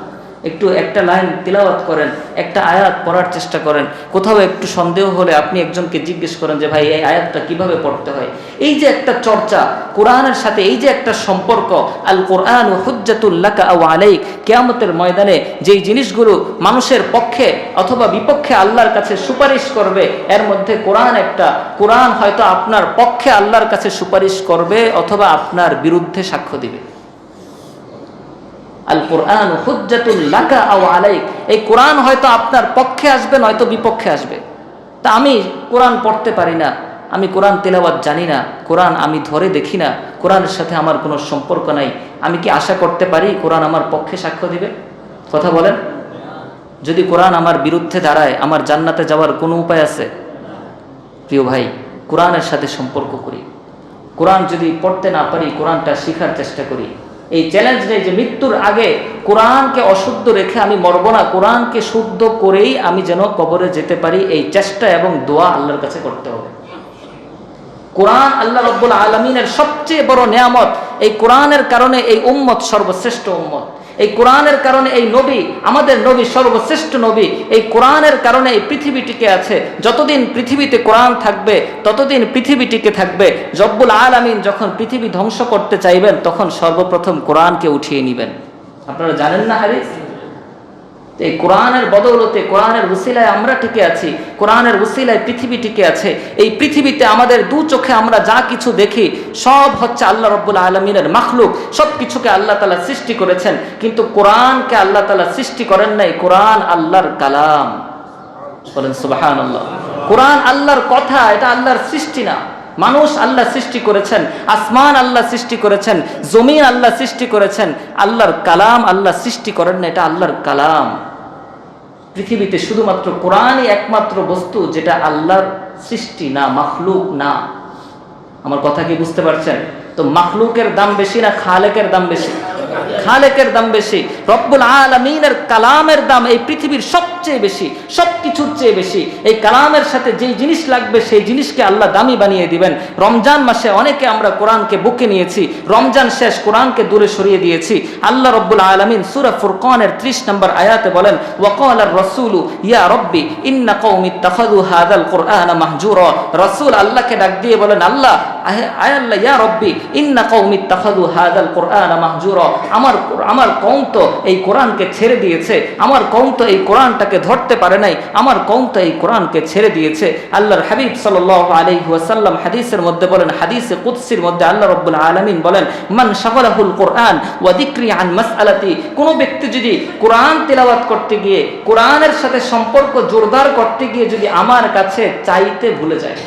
একটু একটা লাইন তিলাওয়াত করেন, একটা আয়াত পড়ার চেষ্টা করেন। কোথাও একটু সন্দেহ হলে আপনি একজনকে জিজ্ঞেস করেন যে ভাই এই আয়াতটা কিভাবে পড়তে হয়। এই যে একটা চর্চা কোরআনের সাথে, এই যে একটা সম্পর্ক, আল কোরআন হুজ্জাতুল লাকা আও আলাইক, কিয়ামতের ময়দানে যেই জিনিসগুলো মানুষের পক্ষে অথবা বিপক্ষে আল্লাহর কাছে সুপারিশ করবে, এর মধ্যে কোরআন একটা। কোরআন হয়তো আপনার পক্ষে আল্লাহর কাছে সুপারিশ করবে অথবা আপনার বিরুদ্ধে সাক্ষ্য দিবে। আল কোরআন হুজ্জাতুল লাকা আও আলাইক, এই কোরআন হয়তো আপনার পক্ষে আসবে নয়তো বিপক্ষে আসবে। তা আমি কোরআন পড়তে পারি না, আমি কোরআন তেলাওয়াত জানি না, কোরআন আমি ধরে দেখি না, কোরআনের সাথে আমার কোনো সম্পর্ক নাই, আমি কি আশা করতে পারি কোরআন আমার পক্ষে সাক্ষ্য দিবে? কথা বলেন। যদি কোরআন আমার বিরুদ্ধে দাঁড়ায়, আমার জান্নাতে যাওয়ার কোনো উপায় আছে? প্রিয় ভাই, কোরআনের সাথে সম্পর্ক করি। কোরআন যদি পড়তে না পারি, কোরআনটা শেখার চেষ্টা করি। এই চ্যালেঞ্জ নেই যে মৃত্যুর আগে কোরআনকে অশুদ্ধ রেখে আমি মরব না, কোরআনকে শুদ্ধ করেই আমি যেন কবরে যেতে পারি, এই চেষ্টা এবং দোয়া আল্লাহর কাছে করতে হবে। কোরআন আল্লাহ রাব্বুল আলামিনের সবচেয়ে বড় নিয়ামত। এই কোরআনের কারণে এই উম্মত সর্বশ্রেষ্ঠ উম্মত, এই কোরআনের কারণে এই নবী, আমাদের নবী সর্বশ্রেষ্ঠ নবী। এই কোরআনের কারণে এই পৃথিবী টিকে আছে। যতদিন পৃথিবীতে কোরআন থাকবে ততদিন পৃথিবী টিকে থাকবে। রব্বুল আলামিন যখন পৃথিবী ধ্বংস করতে চাইবেন, তখন সর্বপ্রথম কোরআনকে উঠিয়ে নেবেন। আপনারা জানেন না হাদিস? এই কোরআনের বদৌলতে, কোরআনের উসিলায় আমরা টিকে আছি, কোরআনের উসিলায় পৃথিবী টিকে আছে। এই পৃথিবীতে আমাদের দু চোখে আমরা যা কিছু দেখি সব হচ্ছে আল্লাহ রাব্বুল আলামিনের মাখলুক। সব কিছুকে আল্লাহ তাআলা সৃষ্টি করেছেন, কিন্তু কোরআনকে আল্লাহ তাআলা সৃষ্টি করেন নাই। কোরআন আল্লাহর কালাম। বলেন সুবহানাল্লাহ। কোরআন আল্লাহর কথা, এটা আল্লাহর সৃষ্টি না। মানুষ আল্লাহ সৃষ্টি করেছেন, আসমান আল্লাহ সৃষ্টি করেছেন, জমিন আল্লাহ সৃষ্টি করেছেন, আল্লাহর কালাম আল্লাহ সৃষ্টি করেন না, এটা আল্লাহর কালাম। পৃথিবীতে শুধুমাত্র কোরআনই একমাত্র বস্তু যেটা আল্লাহর সৃষ্টি না, মাখলুক না। আমার কথা কি বুঝতে পারছেন? তো মাখলুকের দাম বেশি না খালেকের দাম বেশি? খালেকের দাম বেশি। রব্বুল আলামিনের কালামের দাম এই পৃথিবীর সবচেয়ে বেশি, সবকিছুর চেয়ে বেশি। এই কালামের সাথে যেই জিনিস লাগবে সেই জিনিসকে আল্লাহ দামি বানিয়ে দিবেন। রমজান মাসে অনেকে আমরা কোরআনকে বুকে নিয়েছি, রমজান শেষ কোরআনকে দূরে সরিয়ে দিয়েছি। আল্লাহ রব্বুল আলামিন সূরা ফুরকানের 30 নম্বর আয়াতে বলেন, ওয়াকালার রাসূলু ইয়া রব্বি ইন্না কওমি ইত্তাখাযু হাযাল কুরআনা মাহজুরা। রাসূল আল্লাহকে ডাক দিয়ে বলেন, আল্লাহ, আয় আল্লাহ, ইয়া রব্বি ইন্না কওমি ইত্তাখাযু হাযাল কুরআনা মাহজুরা। আমার কওম তো এই কোরআনকে ছেড়ে দিয়েছে, আমার কওম তো এই কোরআনটাকে ধরতে পারে নাই, আমার কওম তো এই কোরআনকে ছেড়ে দিয়েছে। আল্লাহর হাবিব সাল্লাল্লাহু আলাইহি ওয়াসাল্লাম হাদিসের মধ্যে বলেন, হাদিসে কুদসির মধ্যে আল্লাহ রাব্বুল আলামিন বলেন, মান শাগালাহুল কুরআন ওয়া যিকরি আন মাসআলাতি। কোন ব্যক্তি যদি কোরআন তেলাওয়াত করতে গিয়ে, কোরআনের সাথে সম্পর্ক জোরদার করতে গিয়ে যদি আমার কাছে চাইতে ভুলে যায়।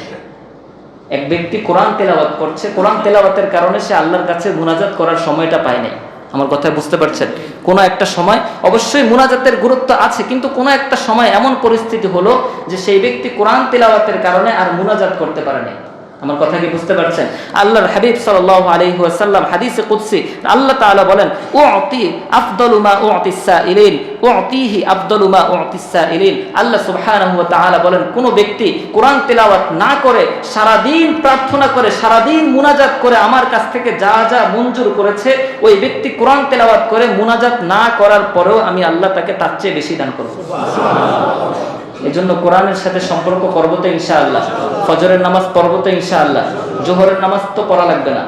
এক ব্যক্তি কোরআন তেলাওয়াত করছে, কোরআন তেলাওয়াতের কারণে সে আল্লাহর কাছে মুনাজাত করার সময়টা পায় নাই। আমার কথা বুঝতে পারছেন? কোনো একটা সময় অবশ্যই মুনাজাতের গুরুত্ব আছে, কিন্তু কোনো একটা সময় এমন পরিস্থিতি হলো যে সেই ব্যক্তি কোরআন তেলাওয়াতের কারণে আর মুনাজাত করতে পারে নাই। আমার কথা কি বুঝতে পারছেন? আল্লাহর হাবিব সাল্লাল্লাহু আলাইহি ওয়াসাল্লাম হাদিসে কুদসি আল্লাহ তাআলা বলেন, উতি আফদালু মা উতিস সাইলিন উতিহি আফদালু মা উতিস সাইলিন। আল্লাহ সুবহানাহু ওয়া তাআলা বলেন, কোন ব্যক্তি কোরআন তেলাওয়াত না করে, সারা দিন প্রার্থনা করে, সারা দিন মুনাজাত করে আমার কাছ থেকে যা যা মঞ্জুর করেছে, ওই ব্যক্তি কোরআন তেলাওয়াত করে মুনাজাত না করার পরেও আমি আল্লাহ তাকে তার চেয়ে বেশি দান করব। সুবহানাল্লাহ। এই জন্য কোরআনের সাথে সম্পর্ক করবো তো ইনশাআল্লাহ। ফজরের নামাজ পড়বো তো ইনশাআল্লাহ। জোহরের নামাজ তো পড়া লাগবে না?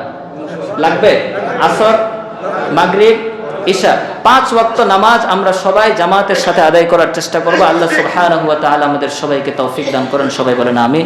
লাগবে। আসর, মাগরিব, ইশা 5 ওয়াক্ত নামাজ আমরা সবাই জামাতের সাথে আদায় করার চেষ্টা করবো। আল্লাহ সুবহানাহু ওয়া তাআলা আমাদের সবাইকে তৌফিক দান করেন। সবাই বলেন আমিন।